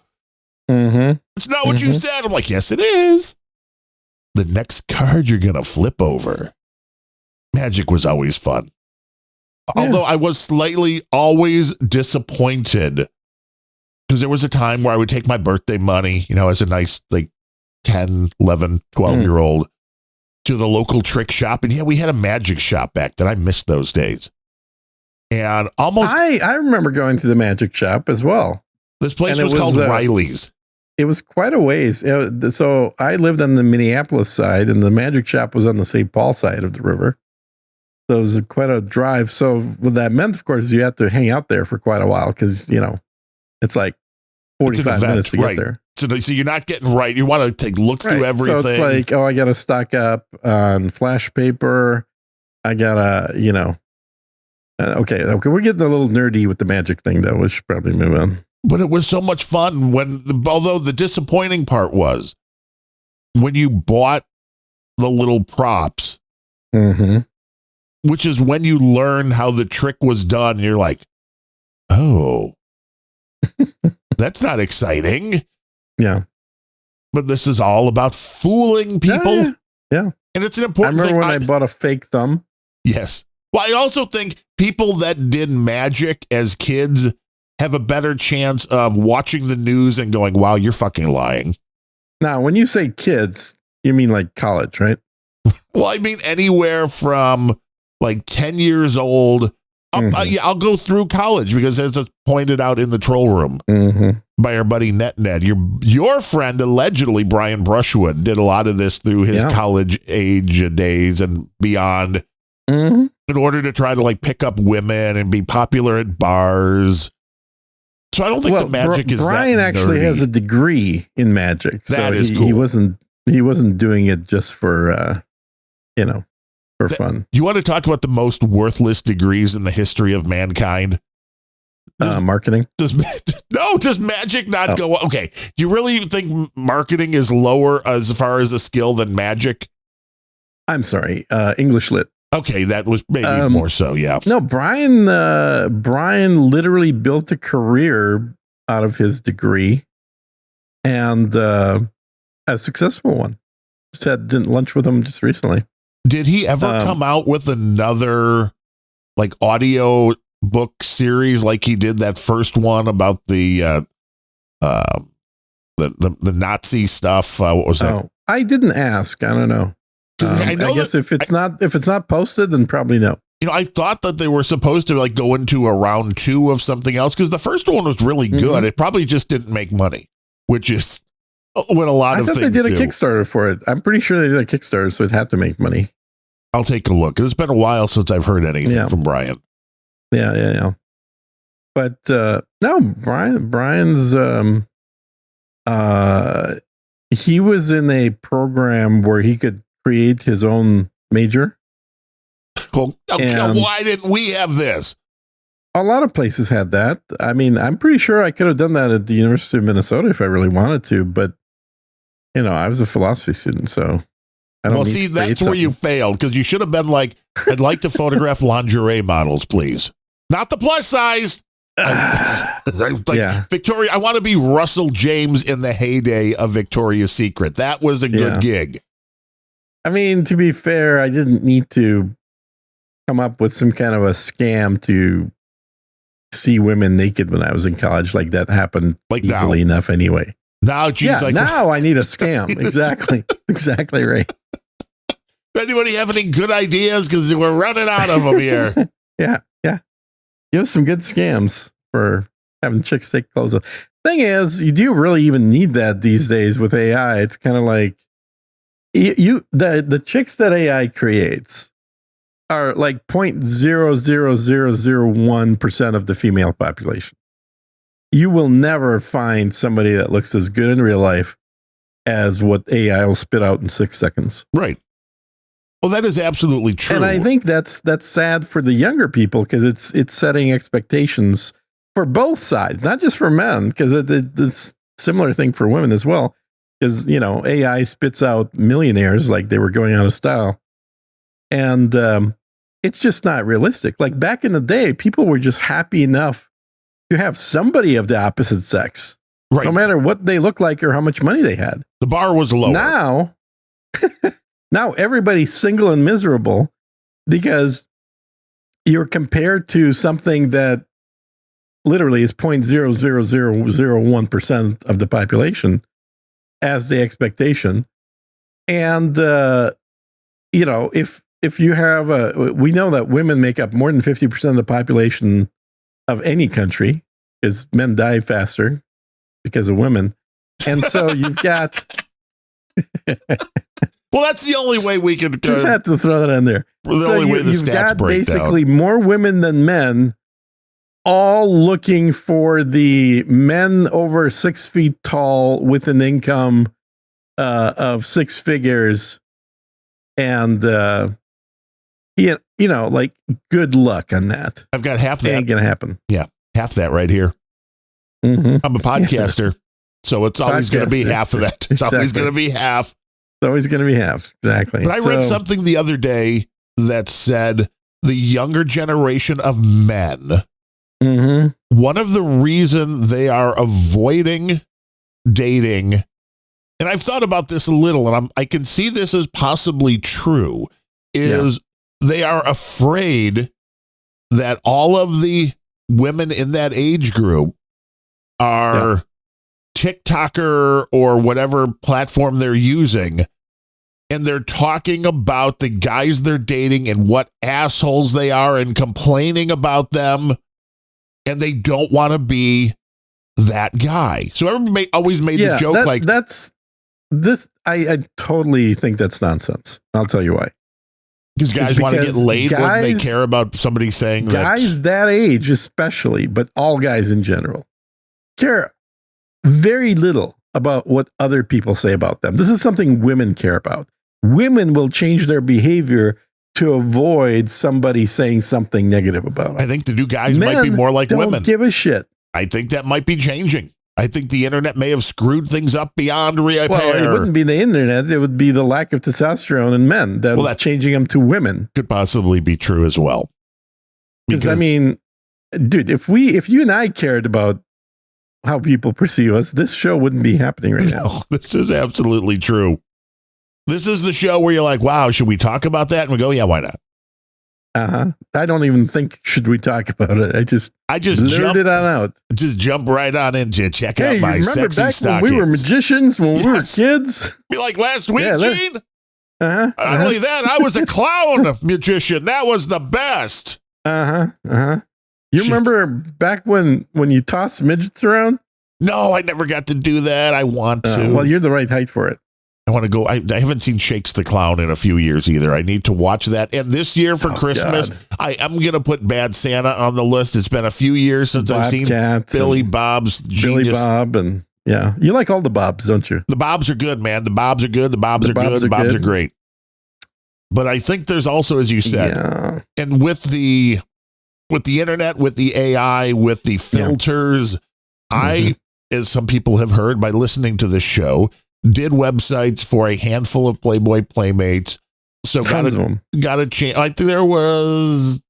It's not what you said. I'm like, yes, it is. The next card you're going to flip over. Magic was always fun. Yeah. Although I was slightly always disappointed because there was a time where I would take my birthday money, as a nice 10, 11, 12-year-old to the local trick shop. And we had a magic shop back then. I missed those days. And almost...
I remember going to the magic shop as well.
This place was called Riley's.
It was quite a ways. So I lived on the Minneapolis side and the magic shop was on the St. Paul side of the river. So it was quite a drive. So what that meant, of course, you had to hang out there for quite a while because, it's like 45 minutes to get there.
So you're not getting right. You want to look through everything.
So it's like, I got to stock up on flash paper. I got to, okay. We're getting a little nerdy with the magic thing, though. We should probably move on.
But it was so much fun although the disappointing part was when you bought the little props, which is when you learn how the trick was done. You're like, oh, that's not exciting.
Yeah.
But this is all about fooling people.
Yeah.
And it's an important thing.
I remember when I bought a fake thumb.
Yes. Well, I also think people that did magic as kids have a better chance of watching the news and going, wow, you're fucking lying.
Now, when you say kids, you mean like college, right?
Well, I mean anywhere from 10 years old. I'll go through college because as it's pointed out in the troll room by our buddy Ned. Your friend, allegedly, Brian Brushwood, did a lot of this through his college age days and beyond in order to try to pick up women and be popular at bars. So I don't think the magic is
Brian
that
actually
nerdy.
has a degree in magic.
That
so
is cool.
He wasn't doing it just for, for fun.
You want to talk about the most worthless degrees in the history of mankind?
Marketing?
Does magic not go? Okay. Do you really think marketing is lower as far as a skill than magic?
I'm sorry, English Lit.
Okay, that was maybe more so, yeah.
No, Brian literally built a career out of his degree, and a successful one. Just had lunch with him just recently.
Did he ever come out with another like audio book series like he did that first one about the Nazi stuff? What was that?
Oh, I didn't ask. I don't know. I guess if it's not posted, then probably no.
You know, I thought that they were supposed to like go into a round 2 of something else because the first one was really good. Mm-hmm. It probably just didn't make money, which is what a lot of things do. I thought they did a
Kickstarter for it. I'm pretty sure they did a Kickstarter, so it had to make money.
I'll take a look. It's been a while since I've heard anything from Brian.
Yeah. But no, Brian's he was in a program where he could create his own major.
Well, why didn't we have this?
A lot of places had that. I mean, I'm pretty sure I could have done that at the University of Minnesota if I really wanted to, but you know, I was a philosophy student, so I don't. Well,
see, that's where you failed because you should have been like, I'd like to photograph lingerie models, please. Not the plus size. Victoria, I want to be Russell James in the heyday of Victoria's Secret. That was a good gig.
I mean, to be fair, I didn't need to come up with some kind of a scam to see women naked when I was in college. Like that happened easily enough anyway.
Now,
now I need a scam. Exactly. Exactly right.
Anybody have any good ideas? Because we're running out of them here.
Yeah. Give us some good scams for having chicks take clothes off. Thing is, you do really even need that these days with AI. It's kind of like the chicks that AI creates are like 0.00001% of the female population. You will never find somebody that looks as good in real life as what AI will spit out in 6 seconds.
Right. Well, that is absolutely true.
And I think that's sad for the younger people because it's setting expectations for both sides, not just for men, because it's a similar thing for women as well. Because, you know, AI spits out millionaires like they were going out of style. And it's just not realistic. Like back in the day, people were just happy enough to have somebody of the opposite sex, right? No matter what they look like or how much money they had.
The bar was lower.
Now everybody's single and miserable because you're compared to something that literally is 0.00001% of the population as the expectation. And, you know, if you have we know that women make up more than 50% of the population of any country because men die faster because of women. And so you've got...
Well, that's the only way we could...
just had to throw that in there.
The only way the
you've
stats
got
break
basically
down.
More women than men all looking for the men over 6 feet tall with an income of 6 figures. And, you know, like, good luck on that.
I've got half that.
Ain't going to happen.
Yeah, half that right here.
Mm-hmm.
I'm a podcaster, so it's always going to be half of that. It's always going to be half.
It's always going to be half. Exactly.
But I read something the other day that said the younger generation of men, one of the reasons they are avoiding dating, and I've thought about this a little, and I can see this as possibly true, is they are afraid that all of the women in that age group are TikToker or whatever platform they're using, and they're talking about the guys they're dating and what assholes they are and complaining about them, and they don't want to be that guy. So everybody always made the joke
I totally think that's nonsense. I'll tell you why.
Because guys want to get laid when they care about somebody saying that.
Guys that age especially, but all guys in general, care very little about what other people say about them. This is something women care about. Women will change their behavior to avoid somebody saying something negative about them.
I think the new guys might be more like women.
Don't give a shit.
I think that might be changing. I think the internet may have screwed things up beyond repair.
Well, it wouldn't be the internet. It would be the lack of testosterone in men that's changing them to women.
Could possibly be true as well.
Because, I mean, dude, if you and I cared about how people perceive us, this show wouldn't be happening right now.
This is absolutely true. This is the show where you're like, wow, should we talk about that? And we go, yeah, why not?
I don't even think should we talk about it. I just
jump
it on out.
Just jump right on into check out my sexy
back
stockings.
When we were magicians, when we were kids.
Be like last week, Gene.
Not
only that, I was a clown magician. That was the best.
You remember back when you tossed midgets around?
No, I never got to do that. I want to.
Well, you're the right height for it.
I want to go. I haven't seen Shakes the Clown in a few years either. I need to watch that. And this year for Christmas, I am going to put Bad Santa on the list. It's been a few years since I've seen Billy Bob's Genius.
Billy Bob and you like all the Bobs, don't you?
The Bobs are good, man. The Bobs are good. The Bobs are good. The Bobs are great. But I think there's also, as you said, and with the internet, with the AI, with the filters, I, as some people have heard by listening to this show, did websites for a handful of Playboy Playmates. So got a chance. I think there was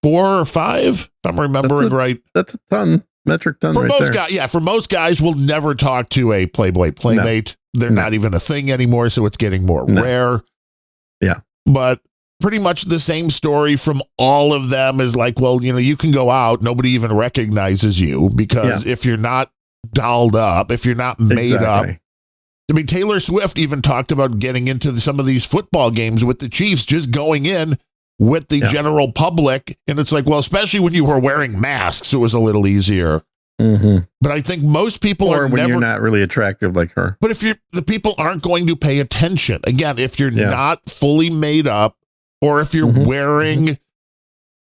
4 or 5, if I'm remembering right.
That's a ton, metric ton.
For
right
most
there.
guys, for most guys, we'll never talk to a Playboy Playmate. No. They're not even a thing anymore, so it's getting more rare.
Yeah.
But pretty much the same story from all of them is like, well, you can go out, nobody even recognizes you because if you're not dolled up, if you're not made up. I mean, Taylor Swift even talked about getting into some of these football games with the Chiefs, just going in with the general public. And it's like, well, especially when you were wearing masks, it was a little easier. But I think most people
are when you're not really attractive like her.
But if the people aren't going to pay attention, again, if you're not fully made up, or if you're wearing,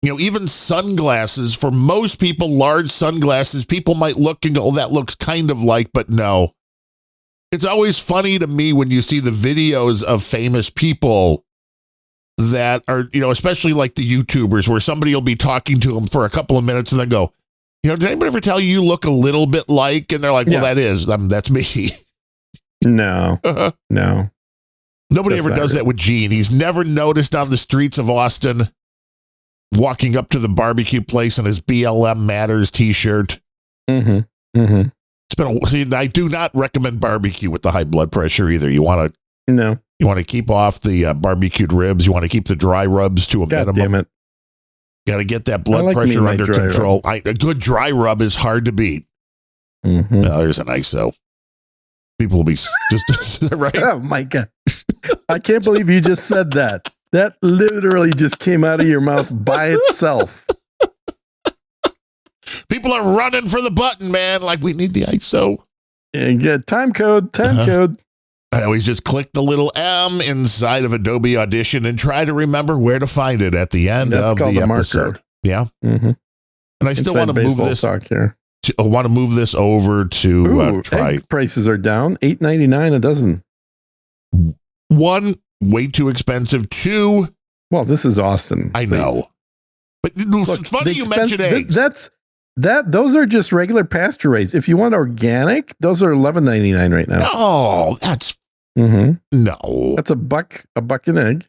even sunglasses, for most people, large sunglasses, people might look and go, oh, that looks kind of like, but no. It's always funny to me when you see the videos of famous people that are, especially like the YouTubers, where somebody will be talking to them for a couple of minutes and then go, did anybody ever tell you look a little bit like? And they're like, well, that's me.
No, no.
Nobody ever does that with Gene. He's never noticed on the streets of Austin walking up to the barbecue place in his BLM Matters t-shirt. I do not recommend barbecue with the high blood pressure either. You want to keep off the barbecued ribs. You want to keep the dry rubs to a minimum.
Damn it.
Got to get that blood pressure under control. A good dry rub is hard to beat. There's an ISO. People will be just right.
Oh my God. I can't believe you just said that. That literally just came out of your mouth by itself.
People are running for the button, man. Like, we need the ISO.
Yeah, time code.
I always just click the little M inside of Adobe Audition and try to remember where to find it at the end of the episode. Marker. Yeah. And I still want to move this. I want to move this over to try.
Egg prices are down. $8.99 a dozen.
1, way too expensive. 2,
well, this is Austin.
I know. But it's funny you mentioned eggs.
Those are just regular pasture raised. If you want organic, those are $11.99 right now.
Oh, that's no.
That's a buck an egg.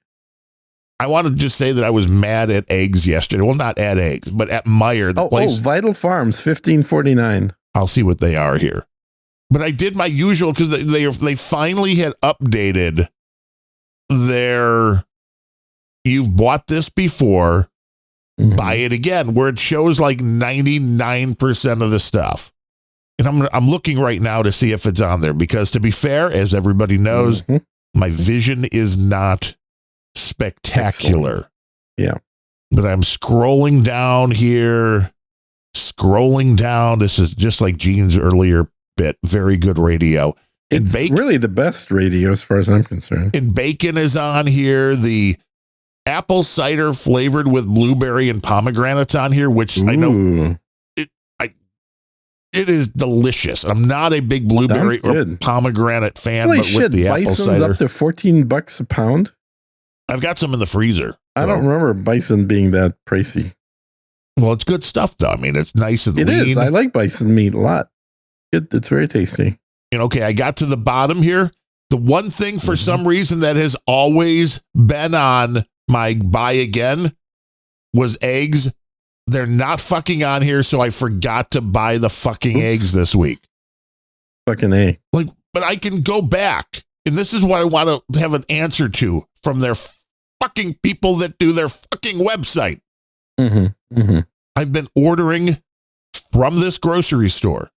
I want to just say that I was mad at eggs yesterday. Well, not at eggs, but at Meijer, the place.
Vital Farms, $15.49.
I'll see what they are here. But I did my usual because they finally had updated their you've bought this before, buy it again, where it shows like 99% of the stuff. And I'm looking right now to see if it's on there because, to be fair, as everybody knows, my vision is not spectacular.
Excellent. Yeah.
But I'm scrolling down here, This is just like Gene's earlier bit. Very good radio.
It's really the best radio as far as I'm concerned.
And bacon is on here. The apple cider flavored with blueberry and pomegranates on here, which I know it is delicious. I'm not a big blueberry or pomegranate fan, but with the apple cider,
up to $14 a pound.
I've got some in the freezer.
I don't remember bison being that pricey.
Well, it's good stuff, though. I mean, it's nice and lean.
It is. I like bison meat a lot. It's very tasty.
And okay, I got to the bottom here. The one thing for some reason that has always been on my buy again was eggs. They're not fucking on here, so I forgot to buy the fucking eggs this week.
Fucking A.
Like, but I can go back, and this is what I want to have an answer to from their fucking people that do their fucking website. I've been ordering from this grocery store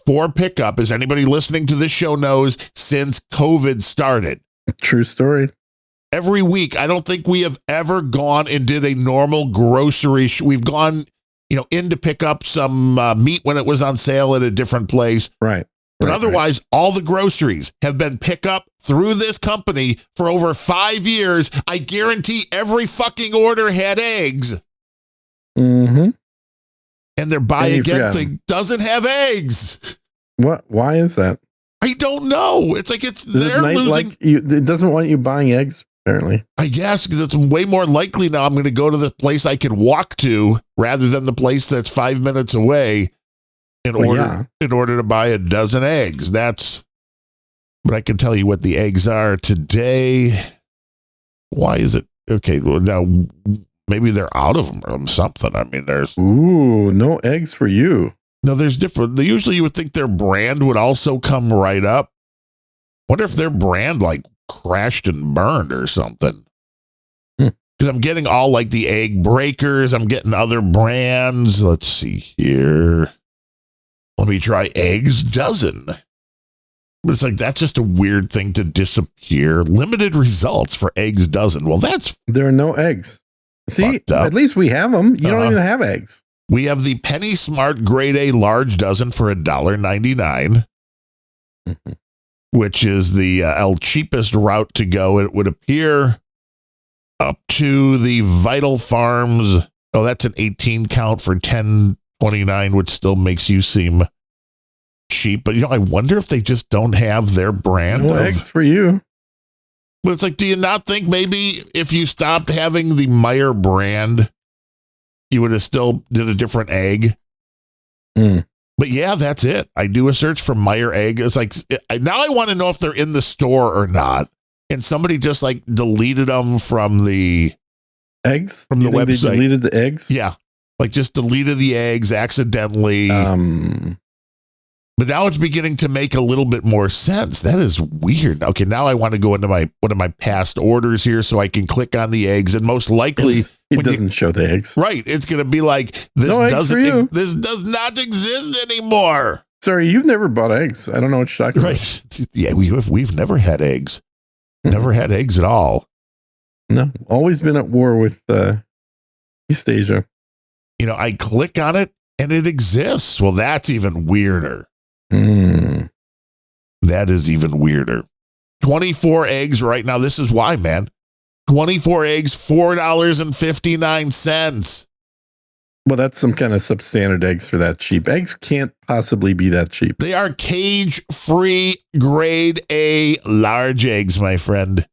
for pickup, as anybody listening to this show knows, since COVID started.
True story.
Every week, I don't think we have ever gone and did a normal grocery. We've gone, in to pick up some meat when it was on sale at a different place.
Right.
But otherwise, all the groceries have been pick up through this company for over 5 years. I guarantee every fucking order had eggs. And their buy again thing doesn't have eggs.
What? Why is that?
I don't know. It's like they're losing.
It doesn't want you buying eggs, apparently.
I guess because it's way more likely now I'm going to go to the place I can walk to rather than the place that's 5 minutes away in order to buy a dozen eggs. But I can tell you what the eggs are today. Why is it? Okay, well, now maybe they're out of them or something. I mean, there's...
Ooh, no eggs for you.
No, there's different. Usually you would think their brand would also come right up. Wonder if their brand crashed and burned or something. Because I'm getting all the egg breakers. I'm getting other brands. Let's see here. Let me try Eggs Dozen. But it's that's just a weird thing to disappear. Limited results for Eggs Dozen. Well,
there are no eggs. See, at least we have them. You don't even have eggs.
We have the Penny Smart Grade A large dozen for $1.99, which is the cheapest route to go. It would appear up to the Vital Farms. Oh, that's an 18 count for $10.29, which still makes you seem cheap. But I wonder if they just don't have their brand.
No eggs for you.
But it's do you not think maybe if you stopped having the Meyer brand, you would have still did a different egg? But yeah, that's it. I do a search for Meyer egg. It's now I want to know if they're in the store or not. And somebody just deleted them from the
eggs
from the website.
They deleted the eggs.
Yeah, just deleted the eggs accidentally. But now it's beginning to make a little bit more sense. That is weird. Okay, now I want to go into one of my past orders here so I can click on the eggs, and most likely
it doesn't show the eggs.
Right, it's going to be this does not exist anymore.
Sorry, you've never bought eggs. I don't know what you're talking about.
Yeah, we've never had eggs. Never had eggs at all.
No, always been at war with East Asia.
I click on it and it exists. Well, that's even weirder. That is even weirder. 24 eggs right now. This is why, man. 24 eggs, $4.59.
Well, that's some kind of substandard eggs for that cheap. Eggs can't possibly be that cheap.
They are cage-free grade A large eggs, my friend.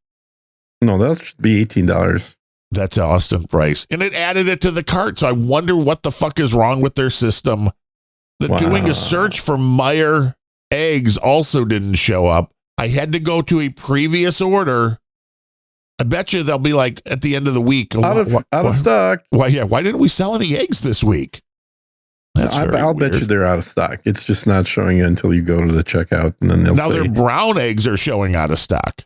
No, that should be $18.
That's Austin price. And it added it to the cart. So I wonder what the fuck is wrong with their system. Doing a search for Meyer eggs also didn't show up. I had to go to a previous order. I bet you they'll be at the end of the week.
Out of stock.
Why didn't we sell any eggs this week?
I'll bet you they're out of stock. It's just not showing you until you go to the checkout. And then
now their brown eggs are showing out of stock.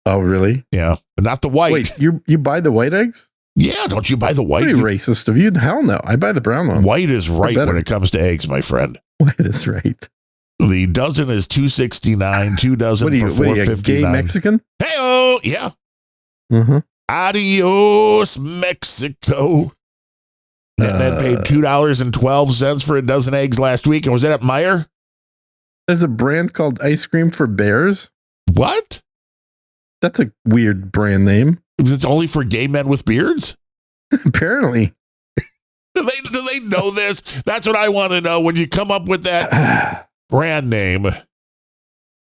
Oh, really?
Yeah, but not the white.
Wait, you buy the white eggs?
Yeah, don't you buy the white?
Pretty racist of you. Hell no. I buy the brown ones.
White is right when it comes to eggs, my friend.
White is right.
The dozen is $2.69, 2 dozen for $4.59.
Gay Mexican?
Hey-oh, yeah. Adios, Mexico. And then paid $2.12 for a dozen eggs last week. And was that at Meyer?
There's a brand called Ice Cream for Bears.
What?
That's a weird brand name.
It's only for gay men with beards?
Apparently.
Do they know this? That's what I want to know. When you come up with that brand name,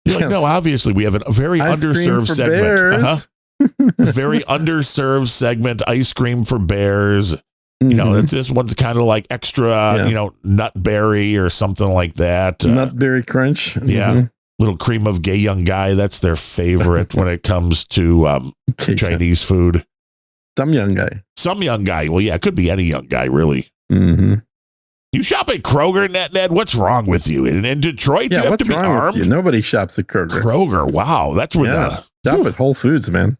you're no, obviously we have a very underserved segment. Very underserved segment, Ice Cream for Bears. You know, this one's kind of like extra, nutberry or something like that.
Nutberry crunch.
Yeah. Little cream of gay young guy. That's their favorite when it comes to Chinese food.
Some young guy.
Well, yeah, it could be any young guy, really.
Mm-hmm.
You shop at Kroger, Ned? What's wrong with you? In Detroit, you have to be armed?
Nobody shops at Kroger.
Kroger, wow. That's where
shop at Whole Foods, man.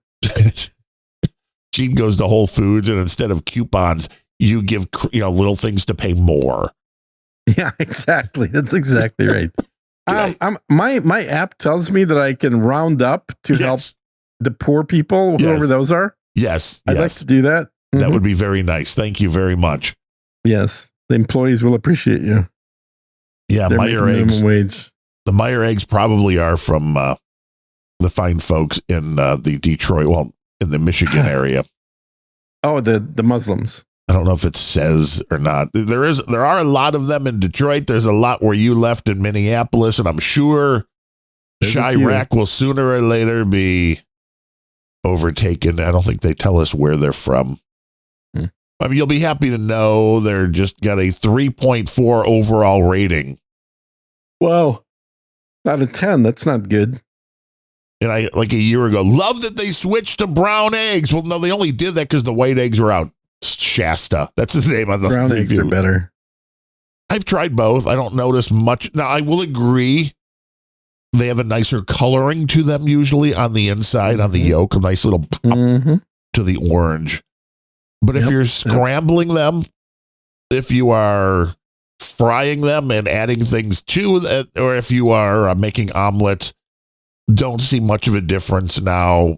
Gene goes to Whole Foods, and instead of coupons, you give little things to pay more.
Yeah, exactly. That's exactly right. My app tells me that I can round up to help the poor people, whoever those are.
Yes.
I'd like to do that. Mm-hmm.
That would be very nice. Thank you very much.
Yes. The employees will appreciate you.
Yeah,
They're
Meyer eggs.
Wage.
The Meyer eggs probably are from the fine folks in the Detroit, in the Michigan area.
Oh, the Muslims.
I don't know if it says or not. There are a lot of them in Detroit. There's a lot where you left in Minneapolis, and I'm sure Chirac will sooner or later be overtaken. I don't think they tell us where they're from. I mean, you'll be happy to know they're just got a 3.4 overall rating.
Wow. Out of 10, that's not good.
And I, like a year ago, love that they switched to brown eggs. Well, no, they only did that because the white eggs were out. Shasta. That's the name of the
brown
review.
Eggs are better.
I've tried both. I don't notice much. Now, I will agree. They have a nicer coloring to them usually on the inside, on the yolk, a nice little pop to the orange. But if you're scrambling them, if you are frying them and adding things to it, or if you are making omelets, don't see much of a difference now.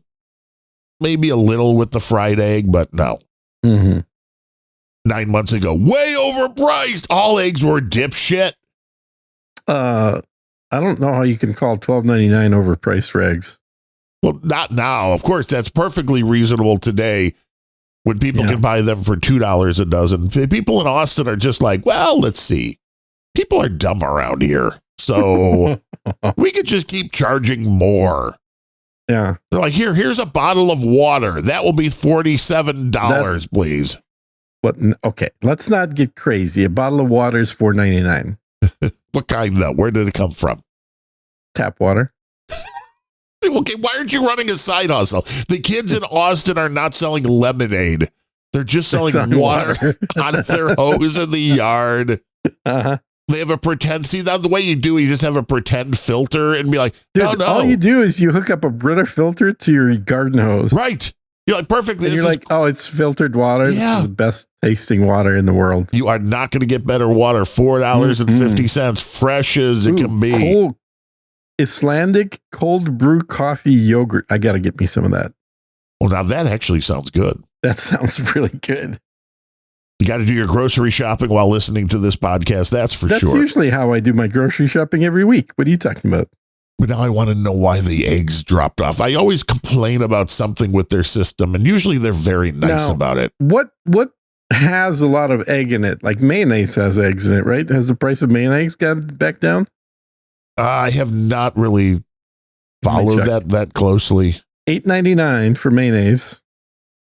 Maybe a little with the fried egg, but no. 9 months ago, way overpriced. All eggs were dipshit.
I don't know how you can call $12.99 overpriced for eggs.
Well, not now. Of course, that's perfectly reasonable today when people can buy them for $2 a dozen. People in Austin are just like, well, let's see. People are dumb around here. So we could just keep charging more.
Yeah.
They're like, here's a bottle of water. That will be $47, please.
What? Okay, let's not get crazy. A bottle of water is $4.99.
What kind though? Where did it come from?
Tap water.
Okay, why aren't you running a side hustle? The kids in Austin are not selling lemonade. They're just selling water out of their hose in the yard. They have a pretend. See, that's the way you do. You just have a pretend filter and be like,
dude, no. All you do is you hook up a Brita filter to your garden hose.
Right. You're like, perfectly.
And you're like, oh, it's filtered water. Yeah. This is the best tasting water in the world.
You are not going to get better water. $4.50, fresh as it can be.
Cold, Icelandic cold brew coffee yogurt. I got to get me some of that.
Well, now that actually sounds good.
That sounds really good.
You got to do your grocery shopping while listening to this podcast. That's sure.
That's usually how I do my grocery shopping every week. What are you talking about?
But now I want to know why the eggs dropped off. I always complain about something with their system, and usually they're very nice about it.
What has a lot of egg in it? Like mayonnaise has eggs in it, right? Has the price of mayonnaise gone back down?
I have not really followed that closely.
$8.99 for mayonnaise.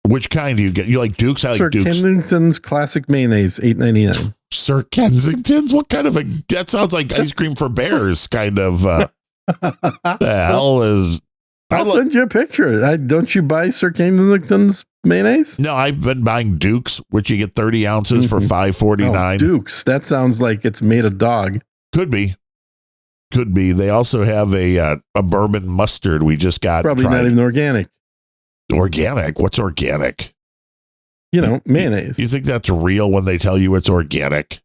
Which kind do you get? You like Duke's? I like
Sir
Duke's.
Kensington's classic mayonnaise, $8.99.
Sir Kensington's? What kind of that sounds like ice cream for bears, kind of. The hell is...
I'll send you a picture. Don't you buy Sir Kensington's mayonnaise?
No, I've been buying Duke's, which you get 30 ounces for $5.49.
Oh, Duke's. That sounds like it's made of dog.
Could be. They also have a bourbon mustard we just got.
Probably not even organic.
Organic? What's organic?
You know, mayonnaise.
You think that's real when they tell you it's organic?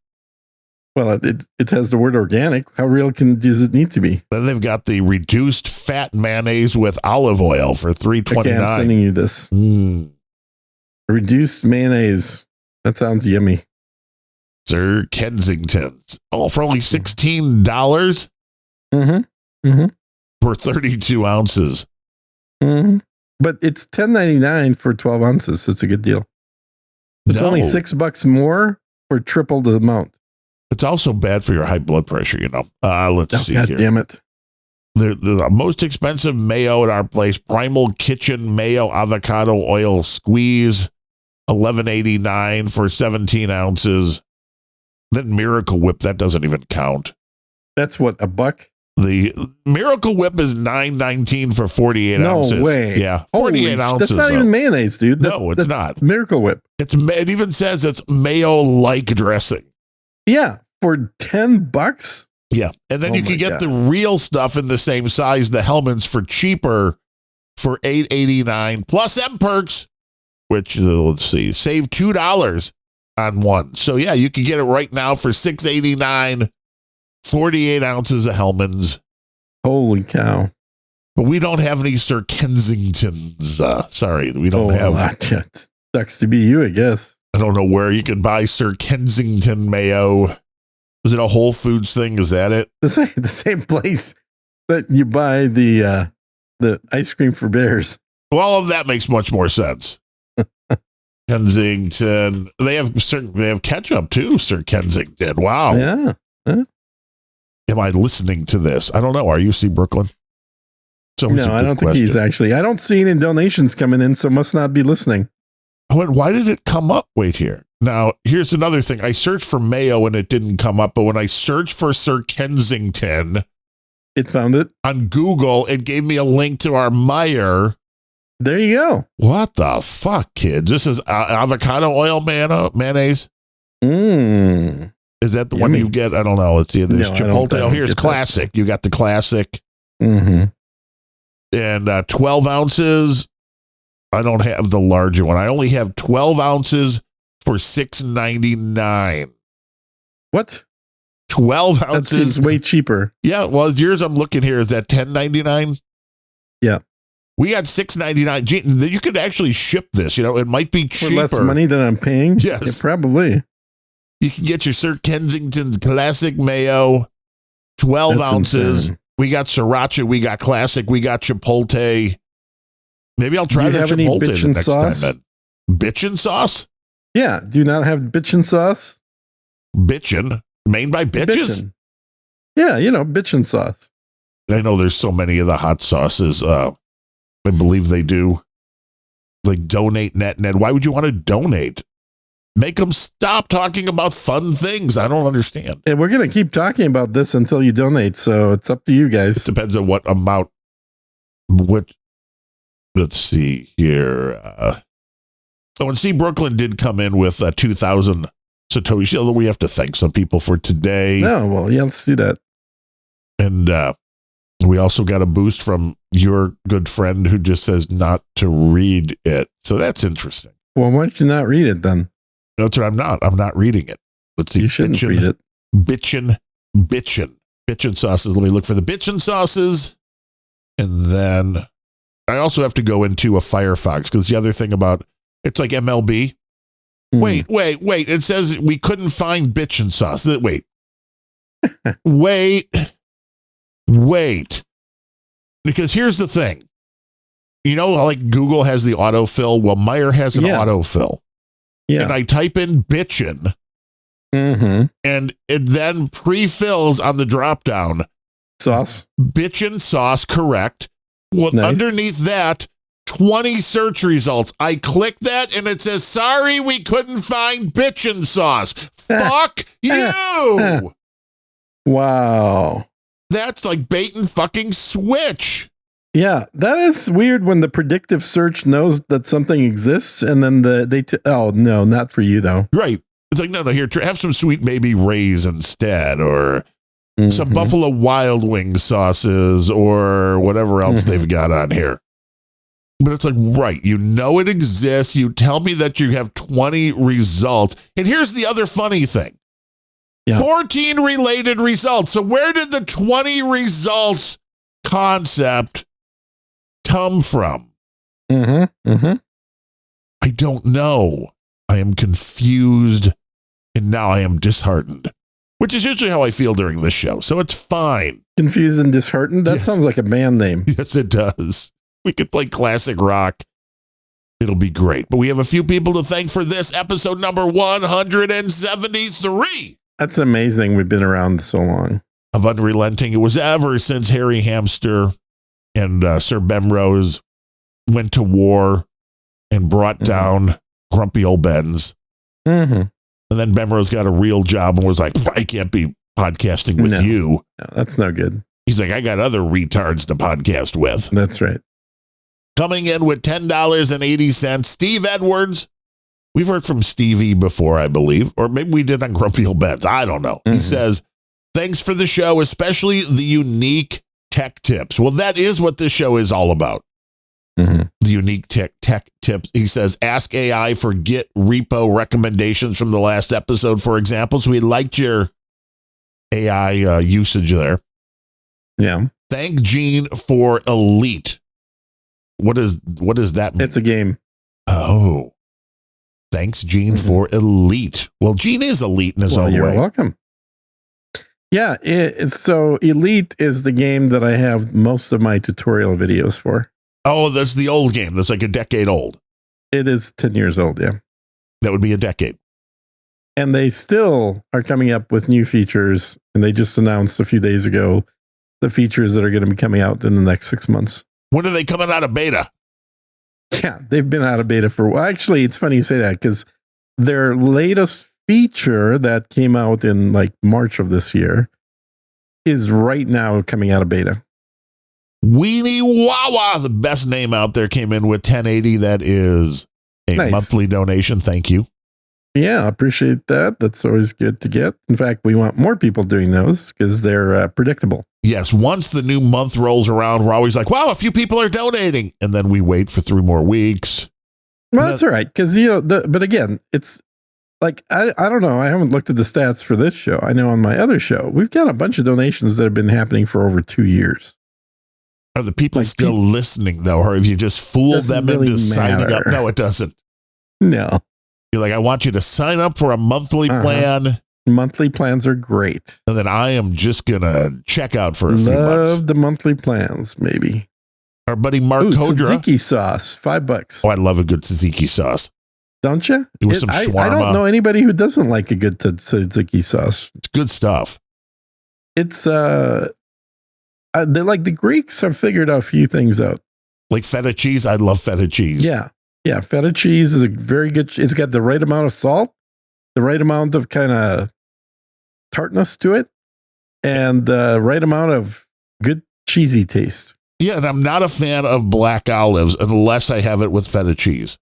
Well, it has the word organic. How real does it need to be?
Then they've got the reduced fat mayonnaise with olive oil for $3.29.
Okay, I'm sending you this. Reduced mayonnaise. That sounds yummy.
Sir Kensington's. Oh, for only $16? For 32 ounces.
But it's $10.99 for 12 ounces. So it's a good deal. It's only $6 more for triple the amount.
It's also bad for your high blood pressure, you know. Let's see
God
here.
Damn it.
The most expensive mayo at our place, Primal Kitchen Mayo Avocado Oil Squeeze, $11.89 for 17 ounces. Then Miracle Whip, that doesn't even count.
That's what, $1?
The Miracle Whip is $9.19 for 48 ounces.
No way.
Yeah, 48 ounces.
That's not even mayonnaise, dude.
No, it's not.
Miracle Whip.
It even says it's mayo-like dressing.
Yeah, for $10.
Yeah, and then you can get the real stuff in the same size, the Hellmann's, for cheaper, for $8.89 plus M perks, which let's see, save $2 on one. So yeah, you can get it right now for $6.89. 48 ounces of Hellmann's.
Holy cow.
But we don't have any Sir Kensingtons. Sorry, we don't have.
Sucks to be you, I guess.
I don't know where you can buy Sir Kensington mayo. Is it a Whole Foods thing? Is that it?
The same place that you buy the ice cream for bears.
Well, all of that makes much more sense. Kensington. They have ketchup too, Sir Kensington. Wow.
Yeah. Huh?
Am I listening to this? I don't know. Are you, see Brooklyn?
No, I don't think he's actually. I don't see any donations coming in, so must not be listening.
Why did it come up? Wait here. Now, here's another thing. I searched for mayo and it didn't come up, but when I searched for Sir Kensington,
it found it
on Google. It gave me a link to our Meijer.
There you go.
What the fuck, kids? This is avocado oil mayonnaise. Is that the one you get? I don't know. Let's see. There's Chipotle. Oh, here's classic. You got the classic.
Mm-hmm.
And 12 ounces. I don't have the larger one. I only have 12 ounces for $6.99.
What?
12 ounces.
That seems way cheaper.
Yeah. Well, yours, I'm looking here. Is that $10.99?
Yeah.
We got $6.99. You could actually ship this. You know, it might be cheaper.
For less money than I'm paying?
Yes.
Yeah, probably.
You can get your Sir Kensington's classic mayo, 12
That's
ounces.
Insane.
We got sriracha. We got classic. We got Chipotle. Maybe I'll try the Chipotle the next time. Then. Bitchin' sauce?
Yeah. Do you not have bitchin' sauce?
Bitchin'? Made by bitches?
Bitchin'. Yeah, bitchin' sauce.
I know there's so many of the hot sauces. I believe they do. Like donate net. Why would you want to donate? Make them stop talking about fun things. I don't understand.
And we're going to keep talking about this until you donate. So it's up to you guys.
It depends on what amount. Let's see here. And see, Brooklyn did come in with 2,000 Satoshi. Although we have to thank some people for today.
No, well, yeah, let's do that.
And we also got a boost from your good friend who just says not to read it. So that's interesting.
Well, why don't you not read it then?
That's what I'm not. I'm not reading it. Let's see.
You shouldn't read it.
Bitchin' sauces. Let me look for the bitchin' sauces. And then I also have to go into a Firefox because the other thing about it's like MLB. Wait. It says we couldn't find bitchin' sauce. Wait. Wait. Because here's the thing. You know, like Google has the autofill. Well, Meijer has an autofill.
Yeah.
And I type in bitchin'.
Mm-hmm.
And it then pre-fills on the drop-down.
Sauce.
Bitchin' sauce, correct. Well, nice. Underneath that, 20 search results. I click that and it says, sorry, we couldn't find bitchin' sauce. Fuck you.
Wow.
That's like bait and fucking switch.
Yeah, that is weird when the predictive search knows that something exists and then oh, no, not for you though.
Right. It's like, no, here, have some Sweet Baby Ray's instead, or some Buffalo Wild Wing sauces, or whatever else they've got on here. But it's like, right, you know it exists. You tell me that you have 20 results. And here's the other funny thing. Yeah. 14 related results. So where did the 20 results concept come from? I don't know. I am confused, and now I am disheartened, which is usually how I feel during this show. So it's fine.
Confused and disheartened? That sounds like a band name.
Yes, it does. We could play classic rock. It'll be great. But we have a few people to thank for this episode number 173.
That's amazing. We've been around so long.
Of Unrelenting. It was ever since Harry Hamster and Sir Bemrose went to war and brought down Grumpy Old Ben's.
Mm-hmm.
And then Bevro's got a real job and was like, I can't be podcasting with you.
No, that's no good.
He's like, I got other retards to podcast with.
That's right.
Coming in with $10.80, Steve Edwards. We've heard from Stevie before, I believe, or maybe we did on Grumpy Old Beds. I don't know.
Mm-hmm.
He says, thanks for the show, especially the unique tech tips. Well, that is what this show is all about.
Mm-hmm.
The unique tech tips. He says, ask AI for Git repo recommendations from the last episode, for example. So we liked your AI usage there.
Yeah.
Thank Gene for Elite. What does that mean?
It's a game.
Oh, thanks, Gene, for Elite. Well, Gene is elite in his own
you're
way.
You're welcome. Yeah. So Elite is the game that I have most of my tutorial videos for.
Oh, that's the old game. That's like a decade old.
It is 10 years old. Yeah.
That would be a decade.
And they still are coming up with new features. And they just announced a few days ago the features that are going to be coming out in the next 6 months.
When are they coming out of beta?
Yeah, they've been out of beta for a while. Actually, it's funny you say that because their latest feature that came out in like March of this year is right now coming out of beta.
Weenie Wawa, the best name out there, came in with 1080. That is a monthly donation. Thank you.
Yeah, I appreciate that. That's always good to get. In fact, we want more people doing those because they're predictable.
Yes, once the new month rolls around, we're always like, wow, a few people are donating. And then we wait for 3 more weeks.
Well, that's all right. Because, but again, it's like, I don't know. I haven't looked at the stats for this show. I know on my other show, we've got a bunch of donations that have been happening for over 2 years.
Are the people still listening, though? Or have you just fooled them into signing up? No, it doesn't.
No.
You're like, I want you to sign up for a monthly plan.
Monthly plans are great.
And then I am just going to check out for a few bucks.
Love the monthly plans, maybe.
Our buddy Mark Kodra.
Tzatziki sauce, $5.
Oh, I love a good tzatziki sauce.
Don't you?
With some shawarma.
I don't know anybody who doesn't like a good tzatziki sauce.
It's good stuff.
It's, they're like the Greeks have figured a few things out.
Like feta cheese. I love feta cheese.
Yeah. Yeah. Feta cheese is a very good, it's got the right amount of salt, the right amount of kind of tartness to it, and the right amount of good cheesy taste.
Yeah, and I'm not a fan of black olives unless I have it with feta cheese.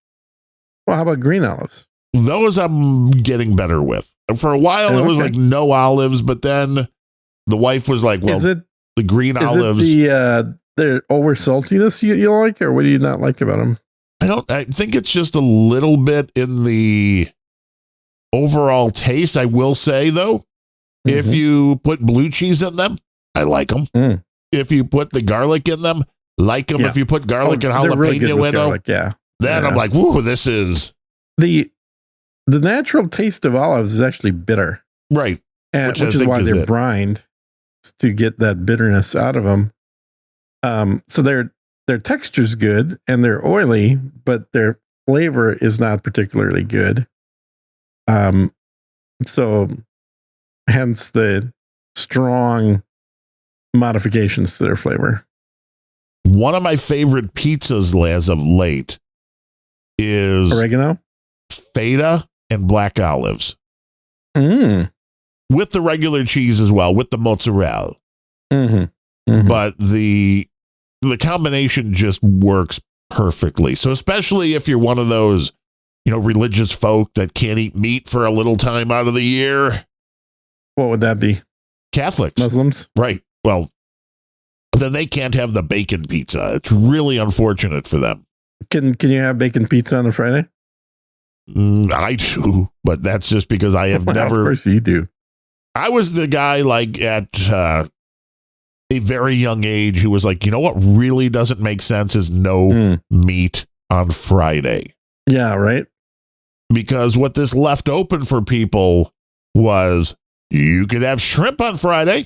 Well, how about green olives?
Those I'm getting better with. And for a while, it was like no olives, but then the wife was like, well, the green olives.
Is it the over saltiness you like, or what do you not like about them?
I think it's just a little bit in the overall taste. I will say, though, if you put blue cheese in them, I like them.
Mm.
If you put the garlic in them, like them.
Yeah.
If you put garlic and jalapeno
really
in them, then I'm like, whoa, this is...
The natural taste of olives is actually bitter.
Right.
Which is why they're brined, to get that bitterness out of them. So their texture's good and they're oily, but their flavor is not particularly good. So hence the strong modifications to their flavor.
One of my favorite pizzas as of late is
oregano,
feta, and black olives.
With
the regular cheese as well, with the mozzarella. But the combination just works perfectly. So especially if you're one of those, religious folk that can't eat meat for a little time out of the year.
What would that be?
Catholics.
Muslims?
Right. Well, then they can't have the bacon pizza. It's really unfortunate for them.
Can you have bacon pizza on a Friday?
I do, but that's just because I have never.
Of course you do.
I was the guy like at a very young age who was like, what really doesn't make sense is no meat on Friday.
Yeah, right.
Because what this left open for people was you could have shrimp on Friday.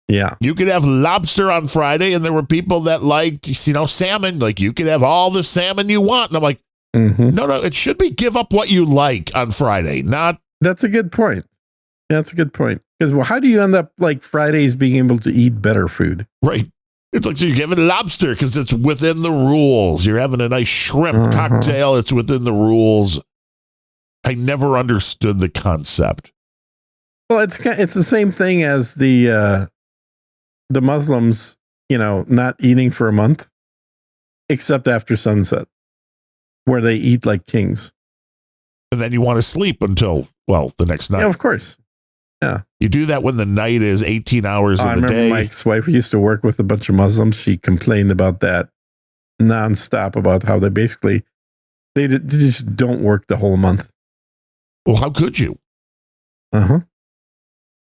Yeah.
You could have lobster on Friday, and there were people that liked, salmon. Like, you could have all the salmon you want. And I'm like, no, it should be give up what you like on Friday, not.
That's a good point. That's a good point. Because, how do you end up like Fridays being able to eat better food?
Right. It's like, so you're having lobster because it's within the rules. You're having a nice shrimp cocktail. It's within the rules. I never understood the concept.
Well, it's the same thing as the Muslims, not eating for a month, except after sunset, where they eat like kings.
And then you want to sleep until, the next night.
Yeah, of course. Yeah.
You do that when the night is 18 hours of the day. I
remember my ex-wife used to work with a bunch of Muslims. She complained about that nonstop, about how they basically, they just don't work the whole month.
Well, how could you?
Uh-huh.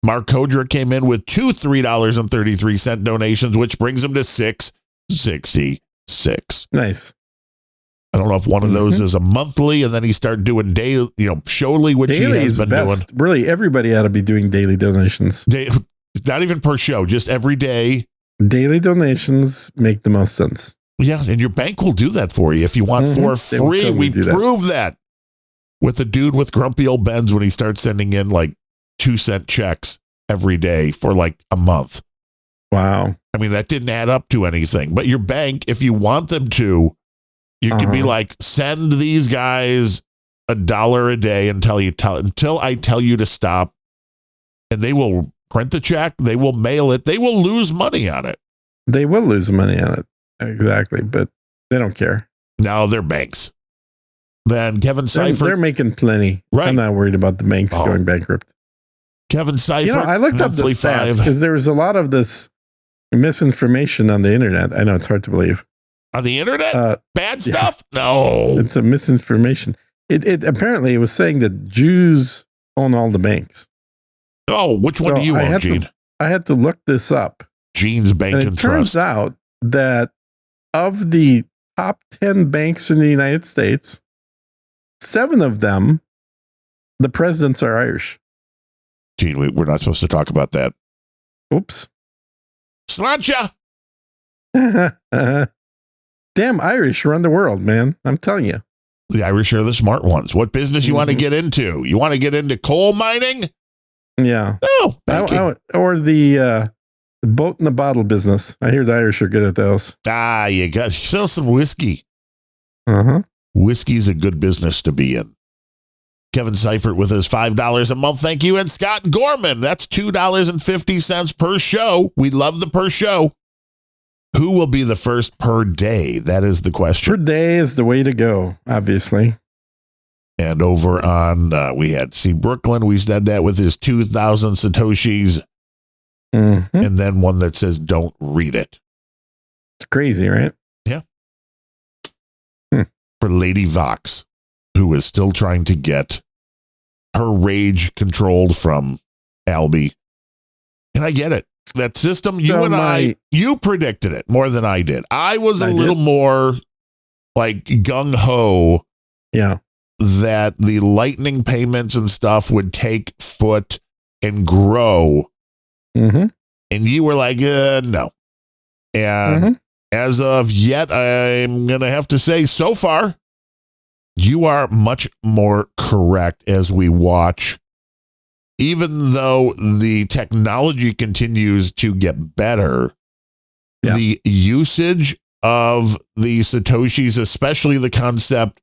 Mark Kodra came in with two $3.33 donations, which brings him to $6.66.
Nice.
I don't know if one of those is a monthly, and then he started doing daily, showly, which
daily
he has been doing.
Really, everybody ought to be doing daily donations.
Not even per show, just every day.
Daily donations make the most sense.
Yeah, and your bank will do that for you if you want for free. Totally we prove that with the dude with grumpy old Benz when he starts sending in like 2-cent checks every day for like a month.
Wow.
I mean, that didn't add up to anything. But your bank, if you want them to, you can be like, send these guys $1 a day until I tell you to stop. And they will print the check. They will mail it. They will lose money on it.
They will lose money on it. Exactly. But they don't care.
No, they're banks. Then Kevin Seifert.
They're making plenty.
Right.
I'm not worried about the banks going bankrupt.
Kevin Seifert.
I looked up the stats because there was a lot of this misinformation on the internet. I know it's hard to believe.
On the internet? Bad stuff? Yeah. No.
It's a misinformation. It apparently it was saying that Jews own all the banks.
Oh, which one do you own, Gene?
I had to look this up.
Gene's Bank and Trust.
It turns out that of the top 10 banks in the United States, 7 of them, the presidents are Irish.
Gene, we're not supposed to talk about that.
Oops.
Sláinte.
Damn Irish run the world, man. I'm telling you.
The Irish are the smart ones. What business you want to get into? You want to get into coal mining?
Yeah.
No.
Or the boat in the bottle business. I hear the Irish are good at those.
You got to sell some whiskey.
Uh-huh.
Whiskey's a good business to be in. Kevin Seifert with his $5 a month. Thank you. And Scott Gorman. That's $2.50 per show. We love the per show. Who will be the first per day? That is the question.
Per day is the way to go, obviously.
And over on, we had Brooklyn. We said that with his 2,000 Satoshis.
Mm-hmm.
And then one that says, don't read it.
It's crazy, right?
Yeah. For Lady Vox, who is still trying to get her rage controlled from Albie. And I get it. That system, you predicted it more than I did. I was a little more like gung-ho.
Yeah.
That the lightning payments and stuff would take foot and grow.
Mm-hmm.
And you were like, no. And as of yet, I'm going to have to say so far, you are much more correct as we watch. Even though the technology continues to get better, the usage of the Satoshis, especially the concept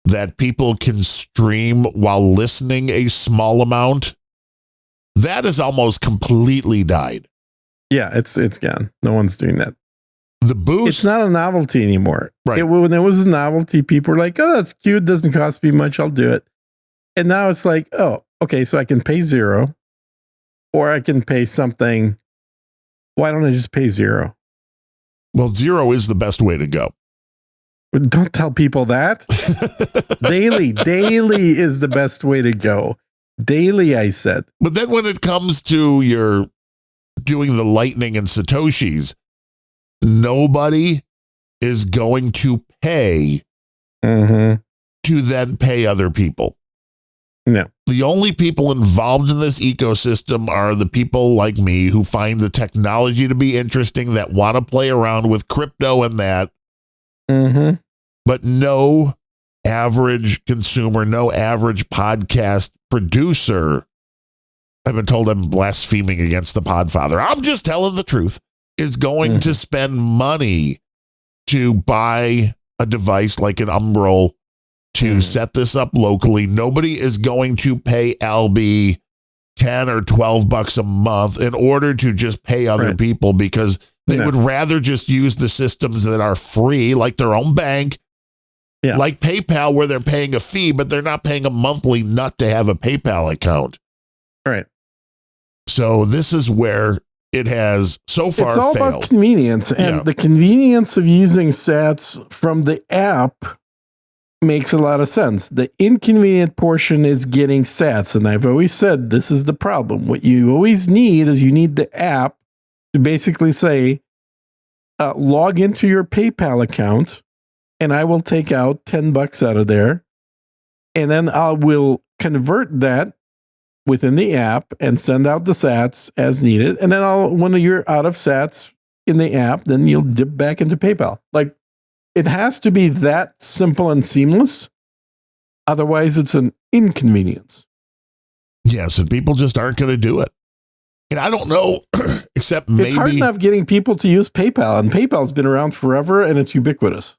that people can stream while listening a small amount, that has almost completely died.
Yeah, it's gone. No one's doing that.
The boost.
It's not a novelty anymore.
Right.
When it was a novelty, people were like, oh, that's cute. Doesn't cost me much. I'll do it. And now it's like, oh, okay, so I can pay $0 or I can pay something. Why don't I just pay $0?
Well, $0 is the best way to go.
Don't tell people that. Daily is the best way to go. Daily, I said.
But then when it comes to your doing the lightning and Satoshis, nobody is going to pay to then pay other people.
No.
The only people involved in this ecosystem are the people like me who find the technology to be interesting, that want to play around with crypto and that.
Mm-hmm.
But no average consumer, no average podcast producer. I've been told I'm blaspheming against the Podfather. I'm just telling the truth. is going to spend money to buy a device like an Umbrel to set this up locally. Nobody is going to pay Alby $10 or $12 a month in order to just pay other people, because they would rather just use the systems that are free, like their own bank, like PayPal, where they're paying a fee, but they're not paying a monthly nut to have a PayPal account.
Right.
So this is where it has so far
it's all
failed.
about convenience, and the convenience of using sats from the app makes a lot of sense. The inconvenient portion is getting sats, and I've always said this is the problem. What you always need is you need the app to basically say, log into your PayPal account, and I will take out $10 out of there, and then I will convert that within the app and send out the sats as needed. And then when you're out of sats in the app, then you'll dip back into PayPal. Like, it has to be that simple and seamless. Otherwise, it's an inconvenience.
Yes, and people just aren't going to do it. And I don't know, except maybe
it's hard enough getting people to use PayPal, and PayPal's been around forever and it's ubiquitous.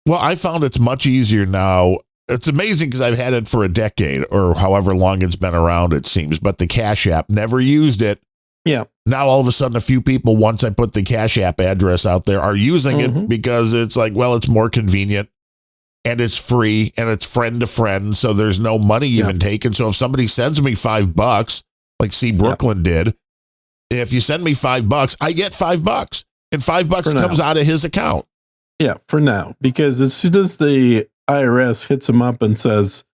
Well, I found it's much easier now. It's amazing because I've had it for a decade or however long it's been around, it seems, but the Cash App, never used it.
Yeah.
Now, all of a sudden, a few people, once I put the Cash App address out there, are using it because it's like, well, it's more convenient and it's free and it's friend to friend. So there's no money even taken. So if somebody sends me $5, like C. Brooklyn did, if you send me $5, I get $5, and $5 comes out of his account.
Yeah, for now, because as soon as the IRS hits him up and says,